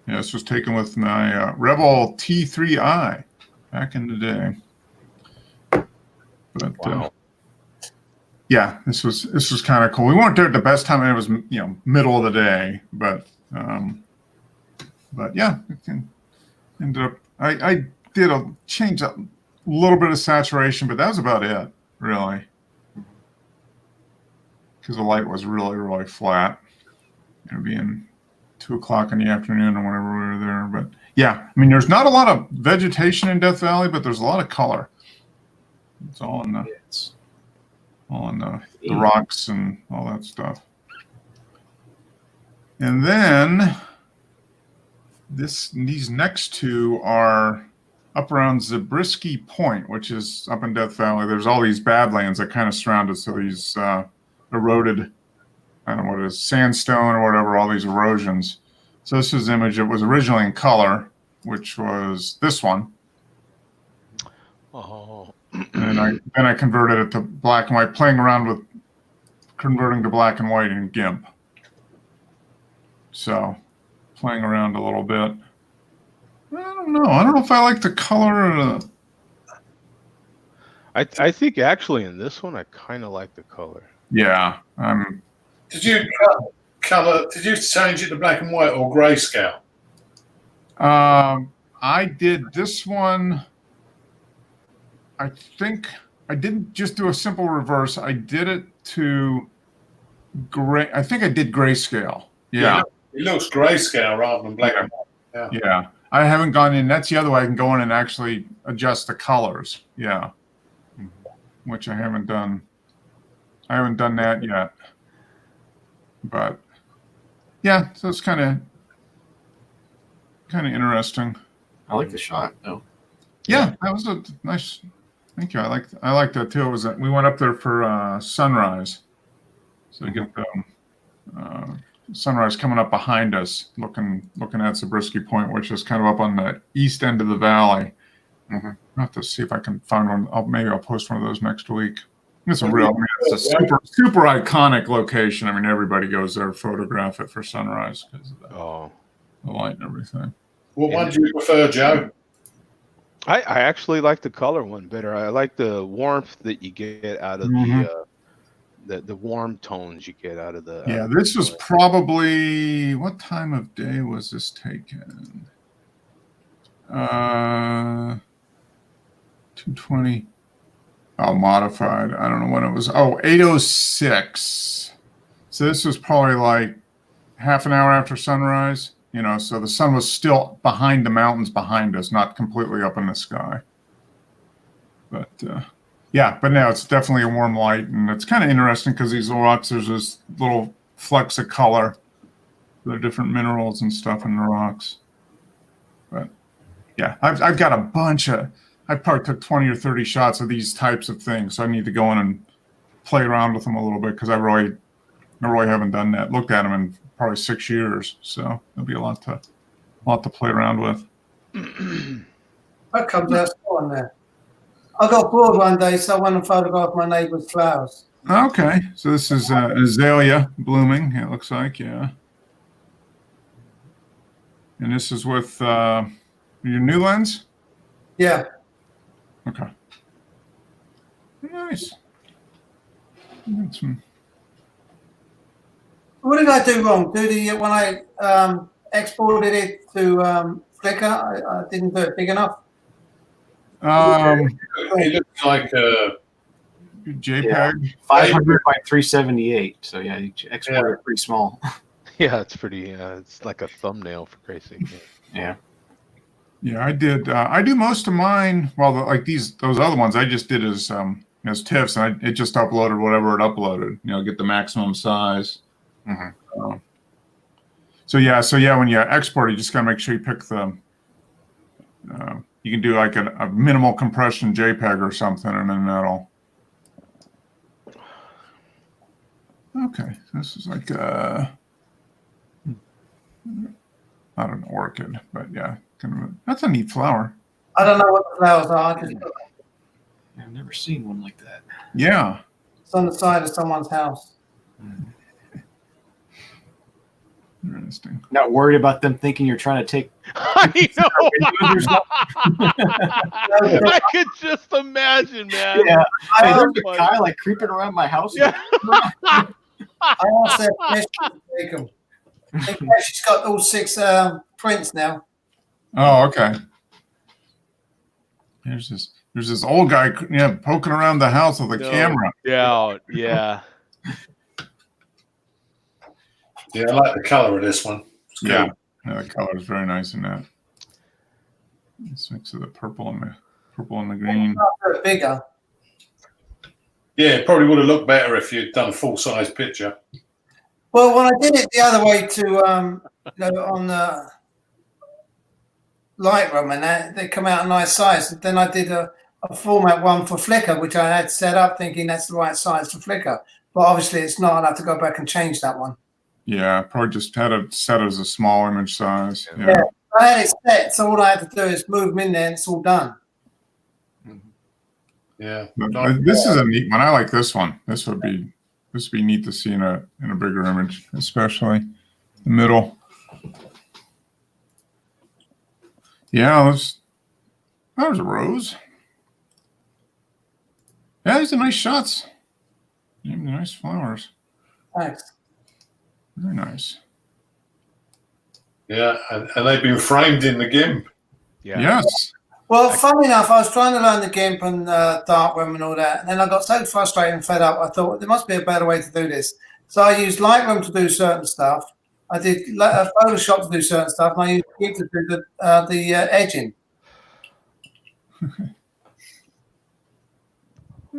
this was taken with my Rebel T3i back in the day. But Wow. yeah, this was kind of cool. We weren't there at the best time, and it was middle of the day, but yeah, it ended up. I did change a little bit of saturation, but that was about it, really, because the light was really, really flat. Being 2:00 in the afternoon or whenever we were there, but yeah, I mean, there's not a lot of vegetation in Death Valley, but there's a lot of color. It's all in the rocks and all that stuff. And then these next two are up around Zabriskie Point, which is up in Death Valley. There's all these badlands that kind of surround it. So these eroded, I don't know what it is, sandstone or whatever, all these erosions. So this is an image that was originally in color, which was this one. Oh. And then I converted it to black and white, playing around with converting to black and white in GIMP. So playing around a little bit. I don't know if I like the color or the... I think actually in this one I kind of like the color. Yeah. Did you color? Did you change it to black and white or grayscale? I did this one. I think I didn't just do a simple reverse. I did it to gray. I think I did grayscale. Yeah. It looks grayscale rather than black and white. Yeah. I haven't gone in. That's the other way I can go in and actually adjust the colors. Yeah. Which I haven't done. I haven't done that yet. But yeah, so it's kind of interesting. I like the shot though. Yeah, that was a nice. Thank you. I like that too. It was we went up there for sunrise, so you get the sunrise coming up behind us, looking at Zabriskie Point, which is kind of up on the east end of the valley. Mm-hmm. I'll have to see if I can find one. Maybe I'll post one of those next week. It's a super iconic location. I mean, everybody goes there to photograph it for sunrise because of the light and everything. What one do you prefer, Joe? I actually like the color one better. I like the warmth that you get out of the warm tones you get out of the. Yeah, this was probably, what time of day was this taken? 2:20. Oh, modified. I don't know when it was. Oh, 8:06. So this was probably like half an hour after sunrise. So the sun was still behind the mountains behind us, not completely up in the sky. But yeah, but now it's definitely a warm light, and it's kind of interesting because these rocks, there's this little flecks of color. There are different minerals and stuff in the rocks. But yeah, I've got a bunch of. I probably took 20 or 30 shots of these types of things, so I need to go in and play around with them a little bit because I really haven't done that. Looked at them in probably 6 years, so there'll be a lot to play around with. That comes out on there. I got bored one day, so I went and photographed my neighbour's flowers. Okay, so this is azalea blooming. It looks like, yeah. And this is with your new lens. Yeah. Okay. Nice. What did I do wrong? When I exported it to Flickr, I didn't do it big enough. It looks like a JPEG. 500 by 378. So yeah, you export it pretty small. Yeah, it's pretty. It's like a thumbnail for crazy. Yeah. Yeah, I did. I do most of mine. Well, like those other ones, I just did as TIFFs, and it just uploaded whatever it uploaded. Get the maximum size. Mm-hmm. So yeah, when you export, you just gotta make sure you pick the. You can do like a minimal compression JPEG or something, and then that'll. Okay, this is like not an orchid, but yeah, that's a neat flower. I don't know what the flowers are. I've never seen one like that. Yeah. It's on the side of someone's house. Interesting. Not worried about them thinking you're trying to take I There's know. no- I could just imagine, man. Yeah. Hey, there's Oh, a guy like creeping around my house. Yeah. I asked her permission to take them. In fact, she's got all 6 prints now. Oh, okay. There's this old guy, poking around the house with a No. camera. Yeah, yeah. Yeah, I like the color of this one. It's good. Yeah, the color is very nice in that. This mix of the purple and the green. After it bigger. Yeah, it probably would have looked better if you'd done a full size picture. Well, when I did it the other way to on the Lightroom, and they come out a nice size. Then I did a format one for Flickr, which I had set up thinking that's the right size for Flickr. But obviously it's not. I'll have to go back and change that one. Yeah, probably just had it set as a small image size. Yeah. Yeah. I had it set, so all I had to do is move them in there and it's all done. Yeah. But this is a neat one. I like this one. This would be neat to see in a bigger image, especially the middle. Yeah, there's a rose. Yeah, these are nice shots. Nice flowers. Thanks. Very nice. Yeah, and they've been framed in the GIMP. Yeah. Yes. Well, funny enough, I was trying to learn the GIMP and Darkroom and all that. And then I got so frustrated and fed up, I thought there must be a better way to do this. So I used Lightroom to do certain stuff. I did Photoshop to do certain stuff. And I used GIMP to do the edging.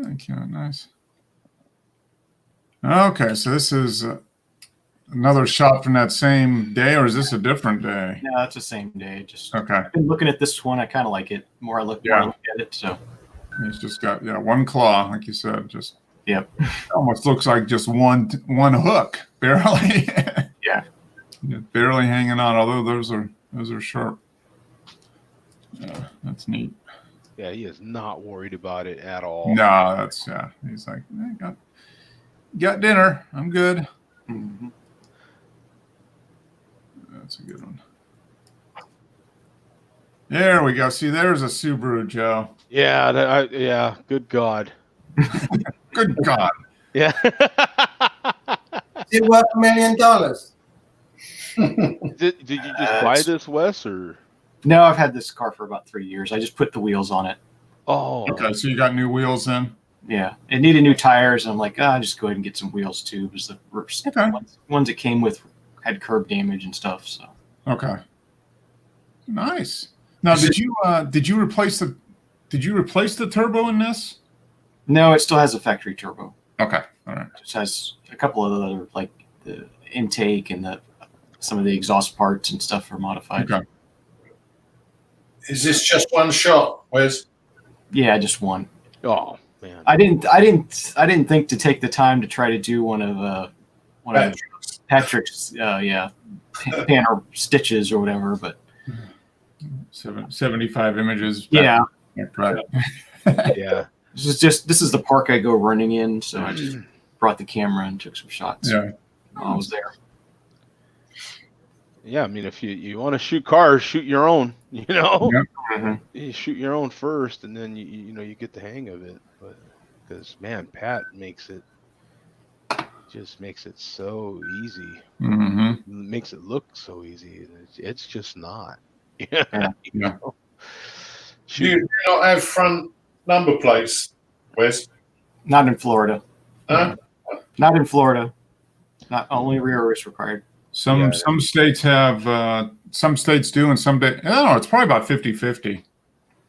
Thank you. Nice. Okay, so this is another shot from that same day, or is this a different day? No, it's the same day. Just Okay. I've been looking at this one. I kind of like it. More I look at it. So He's just got one claw, like you said. Just yep. almost looks like just one hook, barely. Yeah. Barely hanging on. Although those are sharp. Yeah, that's neat. Yeah, he is not worried about it at all. No, that's He's like, got dinner. I'm good. Mm-hmm. That's a good one. There we go. See, there's a Subaru, Joe. Yeah, yeah. Good God. Good God. Yeah. Is it worth $1 million? Did you just buy this, Wes, or? No, I've had this car for about 3 years. I just put the wheels on it. Oh. Okay, so you got new wheels in? Yeah, it needed new tires, and I'm like, just go ahead and get some wheels too, because the ones it came with had curb damage and stuff. So Okay. Nice. Now, did you replace the turbo in this? no, it still has a factory turbo. Okay. All right. It just has a couple of other like the intake and some of the exhaust parts and stuff are modified. Okay. Is this just one shot, Wes? Yeah, just one. Oh man. I didn't think to take the time to try to do one of Patrick's panel stitches or whatever, but 75 images. yeah, Right. Yeah. this is the park I go running in, so I just brought the camera and took some shots while I was there. Yeah, I mean, if you want to shoot cars, shoot your own. You know, Yep. you shoot your own first, and then you get the hang of it. But because man, Pat makes it so easy. Mm-hmm. Makes it look so easy. It's just not. Yeah. Do you not have front number plates, Wes? Not in Florida. Huh? Not in Florida. Not only rear is required. Some states have, some states do, and some I don't know. It's probably about 50-50.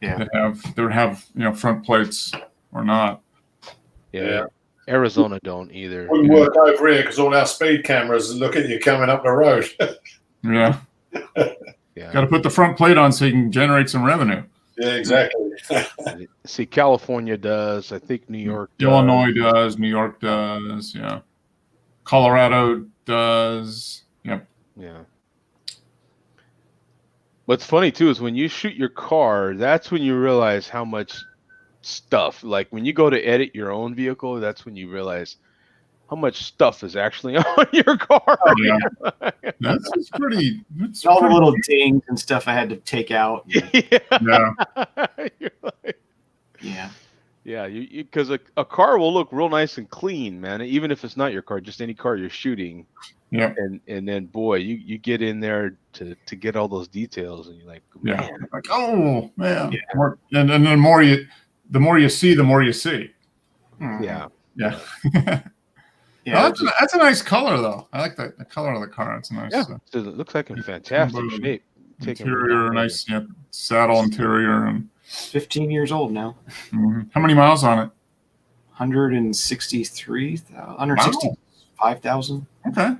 Yeah. They have front plates or not. Yeah. Arizona don't either. Wouldn't work over here because all our speed cameras look at you coming up the road. Yeah. Yeah. Got to put the front plate on so you can generate some revenue. Yeah, exactly. See, California does. I think New York does. Illinois does. New York does. Yeah. Colorado does. Yep. Yeah. What's funny too is when you shoot your car, that's when you realize how much stuff. Like when you go to edit your own vehicle, that's when you realize how much stuff is actually on your car. Yeah. That's pretty. That's All the pretty, little dings and stuff I had to take out. yeah. You're like, Yeah. yeah, you because a car will look real nice and clean, man. Even if it's not your car, just any car you're shooting. Yeah. And then boy, you get in there to get all those details, and you're like, Yeah. man. Like, oh man. Yeah. And then the more you see, the more you see. Yeah. Yeah. Yeah. Oh, that's a nice color though. I like the color of the car. It's a nice Yeah, so it looks like in fantastic shape. interior, nice saddle interior, and 15 years old now. how many miles on it? 165,000. Okay.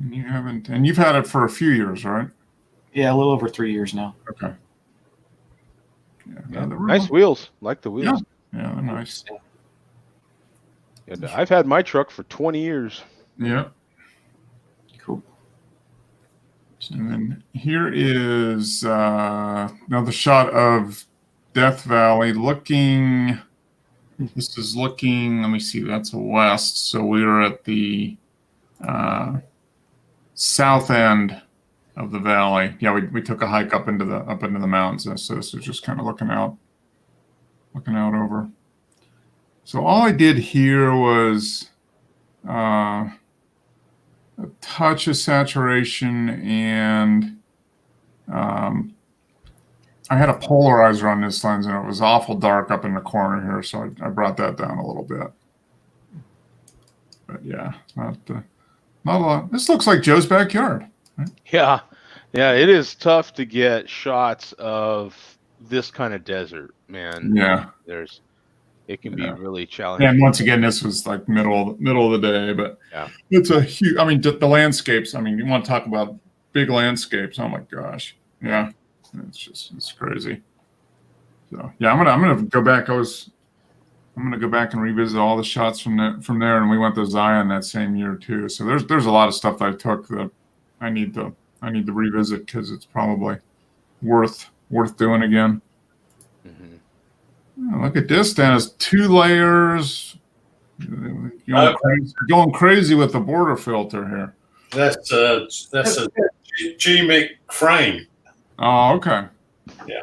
And you've had it for a few years, right? Yeah, a little over 3 years now. Okay. Yeah, nice wheels. Like the wheels. Yeah, they're nice. And I've had my truck for 20 years. Yeah. Cool. And then here is another shot of Death Valley looking. This is looking, let me see, that's west. So we are at the south end of the valley. Yeah, we took a hike up into the mountains. So this is just kind of looking out over. So all I did here was a touch of saturation, and I had a polarizer on this lens, and it was awful dark up in the corner here, so I brought that down a little bit. But yeah, not a lot. This looks like Joe's backyard. Right? Yeah. Yeah, it is tough to get shots of this kind of desert, man. Yeah. It can be really challenging. And once again, this was like middle of the day, but yeah, it's a huge. I mean, the landscapes. I mean, you want to talk about big landscapes? Oh my gosh, yeah, it's crazy. So yeah, I'm gonna go back. I'm gonna go back and revisit all the shots from there, and we went to Zion that same year too. So there's a lot of stuff that I took that I need to revisit because it's probably worth doing again. Oh, look at this, Dennis. 2 layers. Going crazy with the border filter here. That's a GMIC frame. Oh, okay. Yeah,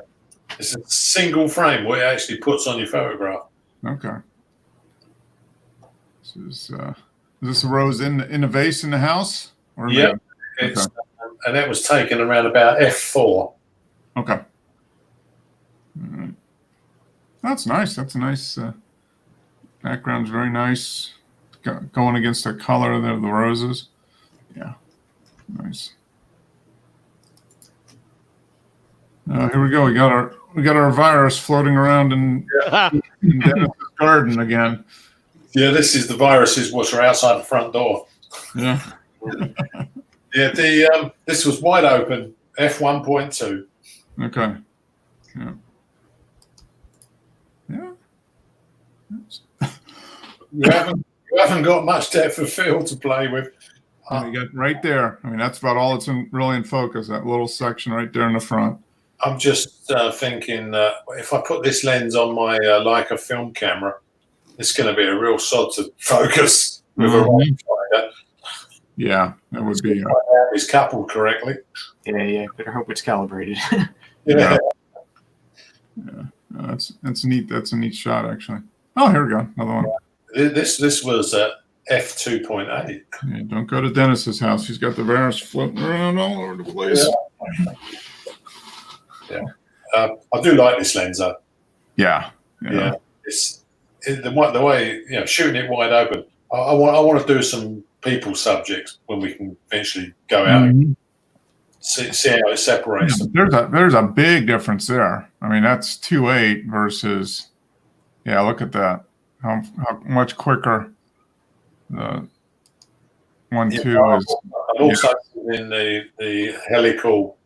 it's a single frame what it actually puts on your photograph. Okay. Is this a rose in the vase in the house? Or yeah, it's and that was taken around about f4. Okay. All right. That's nice. That's a nice background's very nice. Going against the color of the roses. Yeah, nice. Here we go. We got our virus floating around in Dennis's garden again. Yeah, this is the viruses which are outside the front door. Yeah. Yeah, this was wide open, f1.2. Okay. Yeah. Yeah. You haven't got much depth of field to play with. You got right there. I mean, that's about all that's really in focus. That little section right there in the front. I'm just thinking if I put this lens on my Leica film camera, it's going to be a real sod to focus with a rangefinder. Yeah, that would be. It's coupled correctly. Yeah. Better hope it's calibrated. Yeah. That's neat. That's a neat shot, actually. Oh, here we go. Another one. This was f2.8. Yeah, don't go to Dennis's house. He's got the virus floating around all over the place. Yeah. I do like this lens though. Yeah. It's the way shooting it wide open. I want to do some people subjects when we can eventually go out and see how it separates them. There's a big difference there. I mean, that's 2.8 versus. Yeah, look at that. How much quicker the 1.2 is. I've also seen the helical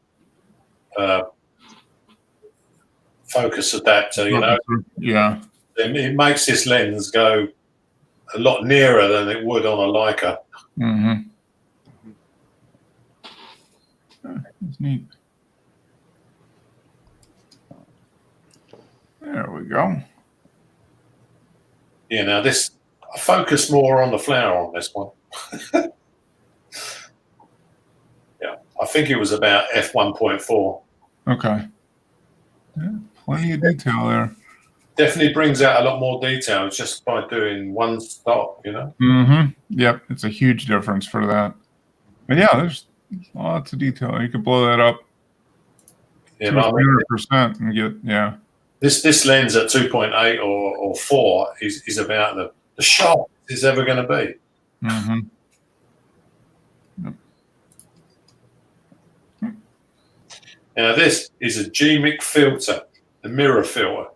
focus adapter. Yeah. It makes this lens go a lot nearer than it would on a Leica. Mm-hmm. That's neat. There we go. Yeah. Now this I focus more on the flower on this one. Yeah, I think it was about f1.4. Okay. Yeah, plenty of detail there. Definitely brings out a lot more detail just by doing one stop, you know. Mm-hmm. Yep, it's a huge difference for that. But yeah, there's lots of detail. You could blow that up Yeah, to but I mean, 100% and get this lens at 2.8 or 4 is about the sharpest it's ever going to be. Mm-hmm. Now this is a GMIC filter, the mirror filter.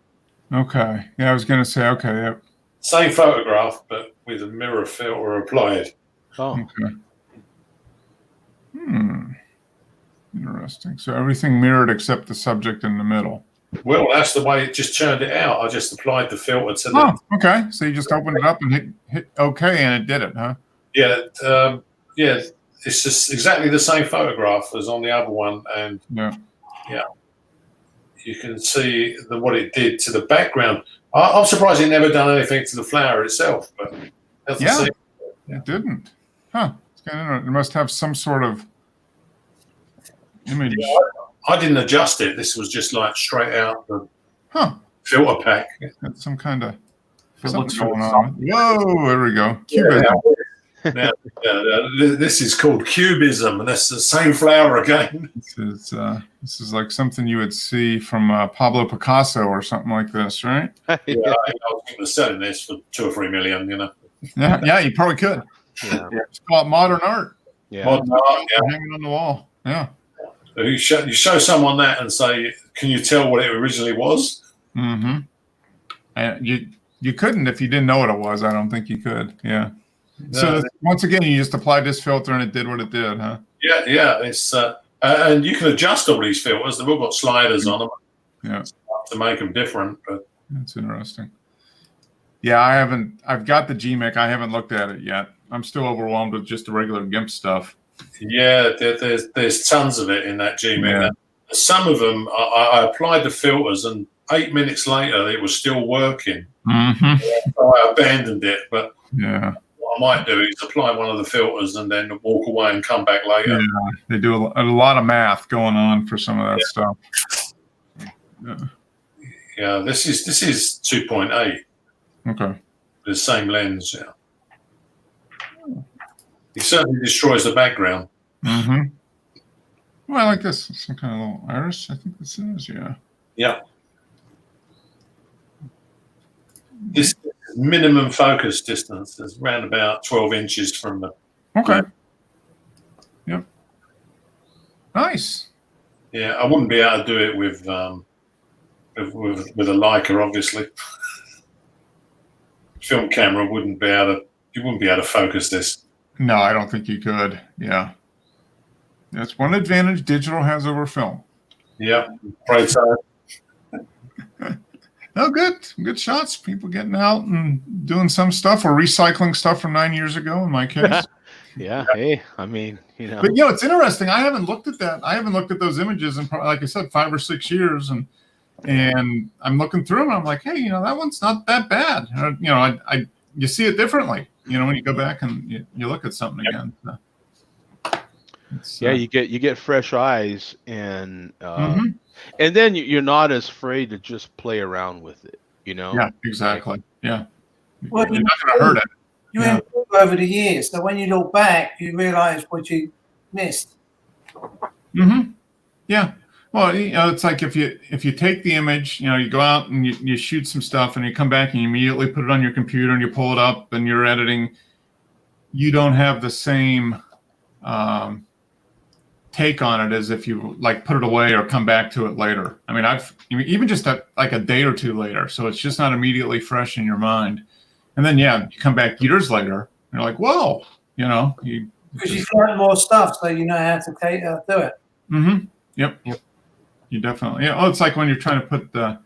Okay. Yeah, I was gonna say okay. Yep. Same photograph, but with a mirror filter applied. Oh, Okay. Interesting. So everything mirrored except the subject in the middle. Well, that's the way it just turned it out. I just applied the filter to the Oh, okay. So you just opened it up and hit OK and it did it, huh? yeah. It's just exactly the same photograph as on the other one, and Yeah. you can see what it did to the background. I'm surprised it never done anything to the flower itself, but that's the Yeah. same. It didn't. Huh. It's kind of interesting. It must have some sort of image. I didn't adjust it. This was just like straight out the Huh. filter pack. Got some kind of If it looks something really going on. Whoa, there we go. Cubism. Now, this is called cubism, and that's the same flower again. This is like something you would see from Pablo Picasso or something like this, right? Yeah, I was thinking of selling this for 2 or 3 million. You know, Yeah, you probably could. yeah, It's called modern art. yeah. Modern art, yeah. Hanging on the wall. Yeah. You show someone that and say, "Can you tell what it originally was?" Mm-hmm. And you couldn't if you didn't know what it was. I don't think you could. Yeah. So once again, you just applied this filter and it did what it did, huh? Yeah. It's and you can adjust all these filters. They've all got sliders on them. Yeah. To make them different, but That's interesting. Yeah, I've got the GMIC. I haven't looked at it yet. I'm still overwhelmed with just the regular GIMP stuff. yeah, there's tons of it in that GMIC. Yeah. Some of them, I applied the filters, and 8 minutes later, it was still working. Mm-hmm. So I abandoned it, but Yeah. what I might do is apply one of the filters and then walk away and come back later. Yeah. They do a lot of math going on for some of that stuff. Yeah. Yeah, this is 2.8, Okay. the same lens. Yeah, it certainly destroys the background. Mm-hmm. Well, I like this. Some kind of little iris. I think this is. Yeah. Yeah, this minimum focus distance is around about 12 inches from the. Okay. Yep. Nice. Yeah, I wouldn't be able to do it with a Leica, obviously. Film camera wouldn't be able to focus this. No, I don't think you could. Yeah. That's one advantage digital has over film. Yeah, right. So Oh, good shots. People getting out and doing some stuff or recycling stuff from 9 years ago in my case. Yeah. Hey, I mean, But it's interesting. I haven't looked at that. I haven't looked at those images in, like I said, 5 or 6 years, and I'm looking through them. And I'm like, hey, that one's not that bad. You see it differently. When you go back and you look at something again. yeah, you get fresh eyes, and Mhm. and then you're not as afraid to just play around with it. Yeah, exactly. Yeah. Well, You're not going to hurt it. You Yeah. improve over the years. So when you look back, you realize what you missed. Mm-hmm. Yeah. Well, it's like if you take the image, you go out and you shoot some stuff and you come back and you immediately put it on your computer and you pull it up and you're editing, you don't have the same take on it as if you put it away or come back to it later. I mean, even just like a day or two later, so it's just not immediately fresh in your mind. And then you come back years later and you're like, whoa, Because you've learned more stuff, so you know how to do it. Mm-hmm. Yep. You definitely. Yeah. Oh, it's like when you're trying to put the,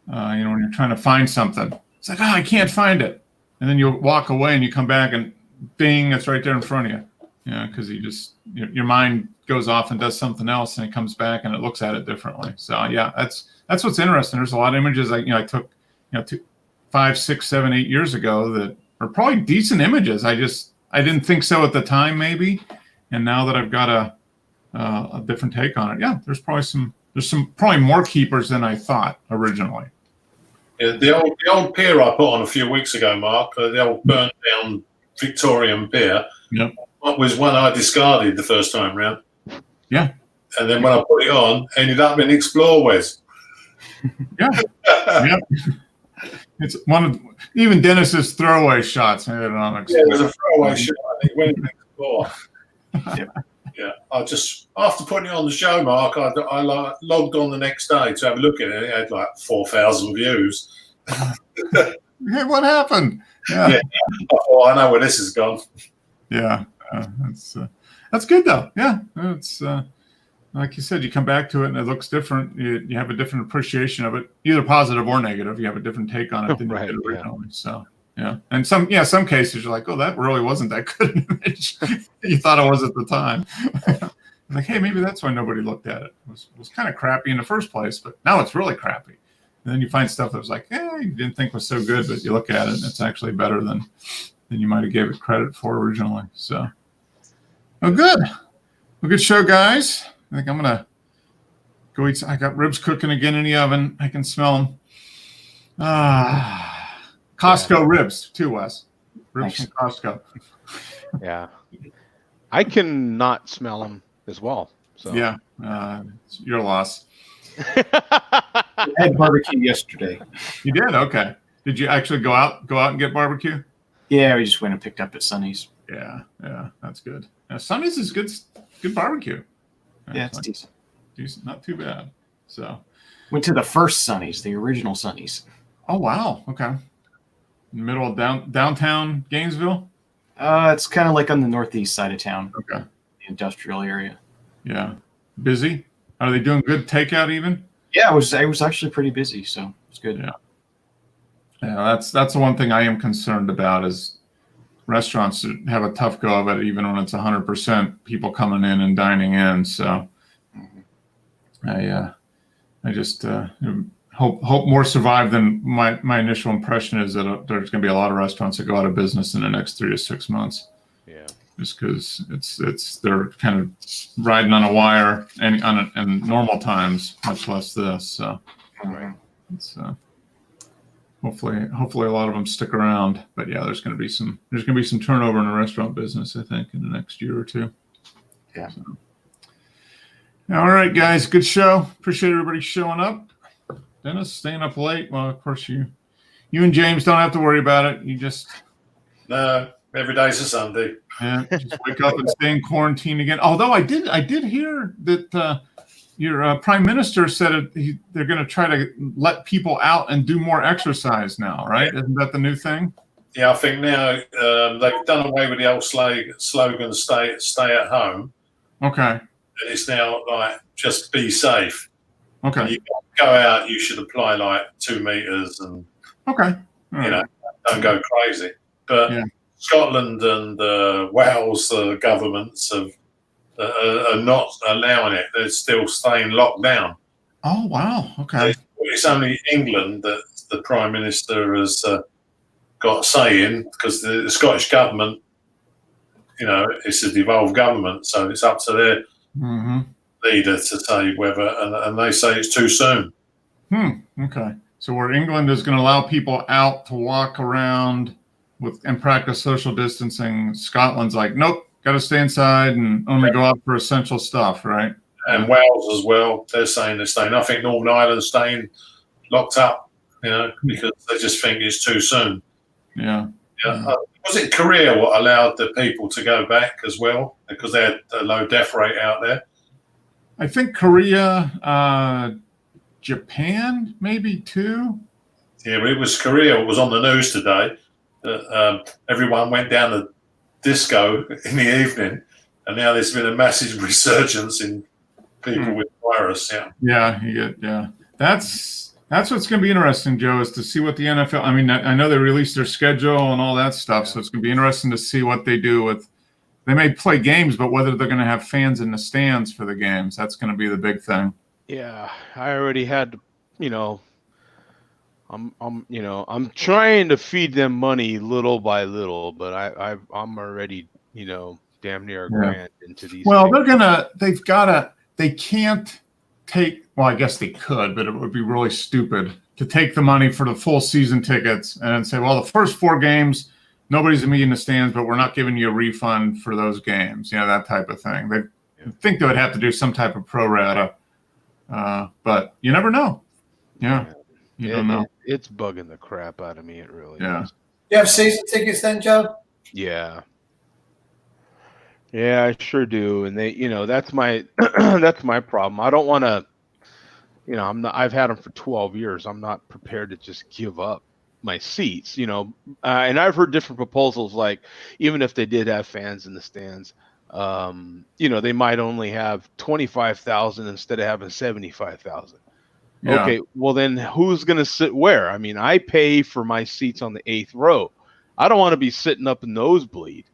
when you're trying to find something. It's like, I can't find it, and then you walk away and you come back and, bing, it's right there in front of you. Because your mind goes off and does something else, and it comes back and it looks at it differently. So yeah, that's what's interesting. There's a lot of images I took 5, 6, 7, 8 years ago that probably decent images. I didn't think so at the time, maybe, and now that I've got a different take on it, yeah, there's probably more keepers than I thought originally. Yeah, the old pier I put on a few weeks ago, Mark, the old burnt down Victorian pier. Yep. Was one I discarded the first time round. Yeah. And then when I put it on, ended up in Explore Wes. Yeah. Yep. It's one of even Dennis's throwaway shots. Had it on Yeah, it was a throwaway shot. I think went in Explore. Yeah. I just after putting it on the show, Mark, I logged on the next day to have a look at it. It had like 4,000 views. Hey, what happened? Yeah. Yeah. I know where this has gone. Yeah. That's good though. Yeah. It's like you said, you come back to it and it looks different. You have a different appreciation of it, either positive or negative. You have a different take on it than you did originally. So yeah. And some cases you're like, oh, that really wasn't that good an image. You thought it was at the time. Like, hey, maybe that's why nobody looked at it. It was kind of crappy in the first place, but now it's really crappy. And then you find stuff that was like, you didn't think was so good, but you look at it and it's actually better than you might have gave it credit for originally. So, oh, good. Well, good show, guys. I think I'm gonna go eat. I got ribs cooking again in the oven. I can smell them. Costco ribs too, Wes. Ribs from Costco. Yeah, I can not smell them as well. So Yeah, it's your loss. I had barbecue yesterday. You did? Okay. Did you actually go out and get barbecue? Yeah, we just went and picked up at Sonny's. Yeah, that's good. Sonny's is good barbecue. Yeah, it's decent. Decent, not too bad. So Went to the first Sonny's, the original Sonny's. oh wow, okay. Middle of downtown Gainesville. It's kind of like on the northeast side of town, Okay. the industrial area. Yeah. Busy? Are they doing good takeout even? Yeah, it was actually pretty busy, so it's good. Yeah. Yeah, that's the one thing I am concerned about is restaurants have a tough go of it, even when it's 100% people coming in and dining in. So I just hope more survive than my initial impression is that there's going to be a lot of restaurants that go out of business in the next 3 to 6 months. yeah. Just because they're kind of riding on a wire in normal times, much less this. So it's hopefully a lot of them stick around. But yeah, there's going to be some turnover in the restaurant business, I think, in the next year or two. Yeah. So. All right, guys, good show. Appreciate everybody showing up. Dennis staying up late. Well, of course you and James don't have to worry about it. You just every day's a Sunday. Yeah, just wake up and stay in quarantine again. Although I did hear that your prime minister said they're going to try to let people out and do more exercise now, right? Isn't that the new thing? Yeah, I think now they've done away with the old slogan "Stay at home." Okay. And it's now like just be safe. Okay. When you go out, you should apply like 2 meters and Okay. All right. Don't go crazy. But Yeah. Scotland and Wales governments are not allowing it. They're still staying locked down. Oh wow. Okay. It's only England that the Prime Minister has got a say in, because the Scottish government, it's a devolved government, so it's up to their leader to say whether, and they say it's too soon. Okay. So where England is going to allow people out to walk around and practice social distancing, Scotland's like, nope, got to stay inside and only go out for essential stuff, right? And Wales as well, they're saying they're staying. I think Northern Ireland's staying locked up, because they just think it's too soon. Yeah. Was it Korea what allowed the people to go back as well, because they had a low death rate out there? I think Korea, Japan, maybe too. Yeah, but it was Korea. It was on the news today. Everyone went down the disco in the evening, and now there's been a massive resurgence in people with virus. Yeah. That's what's going to be interesting, Joe, is to see what the NFL. I mean, I know they released their schedule and all that stuff, so it's going to be interesting to see what they do with. They may play games, but whether they're going to have fans in the stands for the games, that's going to be the big thing. Yeah, I already had, I'm trying to feed them money little by little, but I'm already, damn near a grand into these. Well, they can't take, well, I guess they could, but it would be really stupid to take the money for the full season tickets and then say, well, the first 4 games, nobody's going to be in the stands, but we're not giving you a refund for those games, that type of thing. They think they would have to do some type of pro rata, but you never know. Yeah. You don't know. It's bugging the crap out of me. It really is. You have season tickets then, Joe? Yeah. Yeah, I sure do. And they, that's my that's my problem. I don't want to, I've had them for 12 years. I'm not prepared to just give up my seats, and I've heard different proposals, like even if they did have fans in the stands, they might only have 25,000 instead of having 75,000. Yeah. Okay, well then who's going to sit where? I mean, I pay for my seats on the 8th row. I don't want to be sitting up in nosebleed.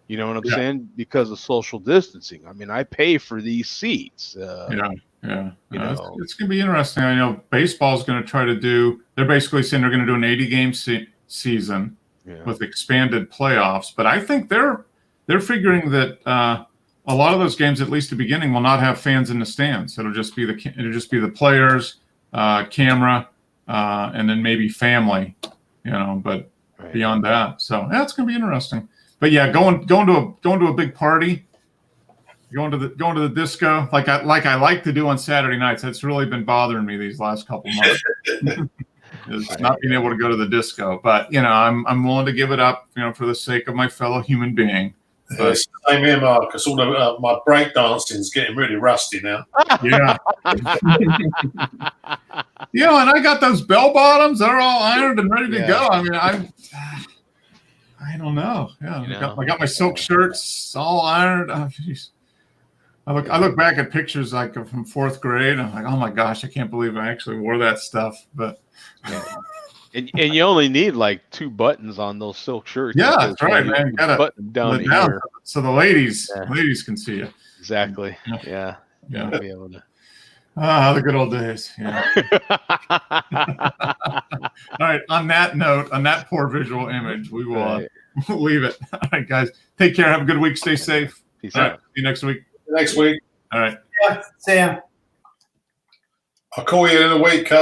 You know what I'm saying? Because of social distancing. I mean, I pay for these seats. It's going to be interesting. I know baseball's going to try to do. They're basically saying they're going to do an 80-game season with expanded playoffs. But I think they're figuring that a lot of those games, at least the beginning, will not have fans in the stands. It'll just be the players, camera, and then maybe family. But beyond that, so it's going to be interesting. But yeah, going to a big party, going to the disco like I like to do on Saturday nights. That's really been bothering me these last couple months. Is not being able to go to the disco. But I'm willing to give it up, for the sake of my fellow human being. But same here, Marcus. All my break dancing is getting really rusty now. Yeah. And I got those bell bottoms. They're all ironed and ready to go. I mean, I don't know. Yeah, I got my silk shirts all ironed. Oh, geez. I look back at pictures like from 4th grade. I'm like, oh my gosh, I can't believe I actually wore that stuff. But and you only need like 2 buttons on those silk shirts. Yeah, that's right, man. You gotta button down here so the ladies can see you. Exactly. Yeah. Be able to. The good old days. Yeah. All right. On that note, on that poor visual image, we will leave it. All right, guys. Take care. Have a good week. Stay safe. Peace out. See you next week. Next week. All right. Yeah, see ya. I'll call you in a week, cuz.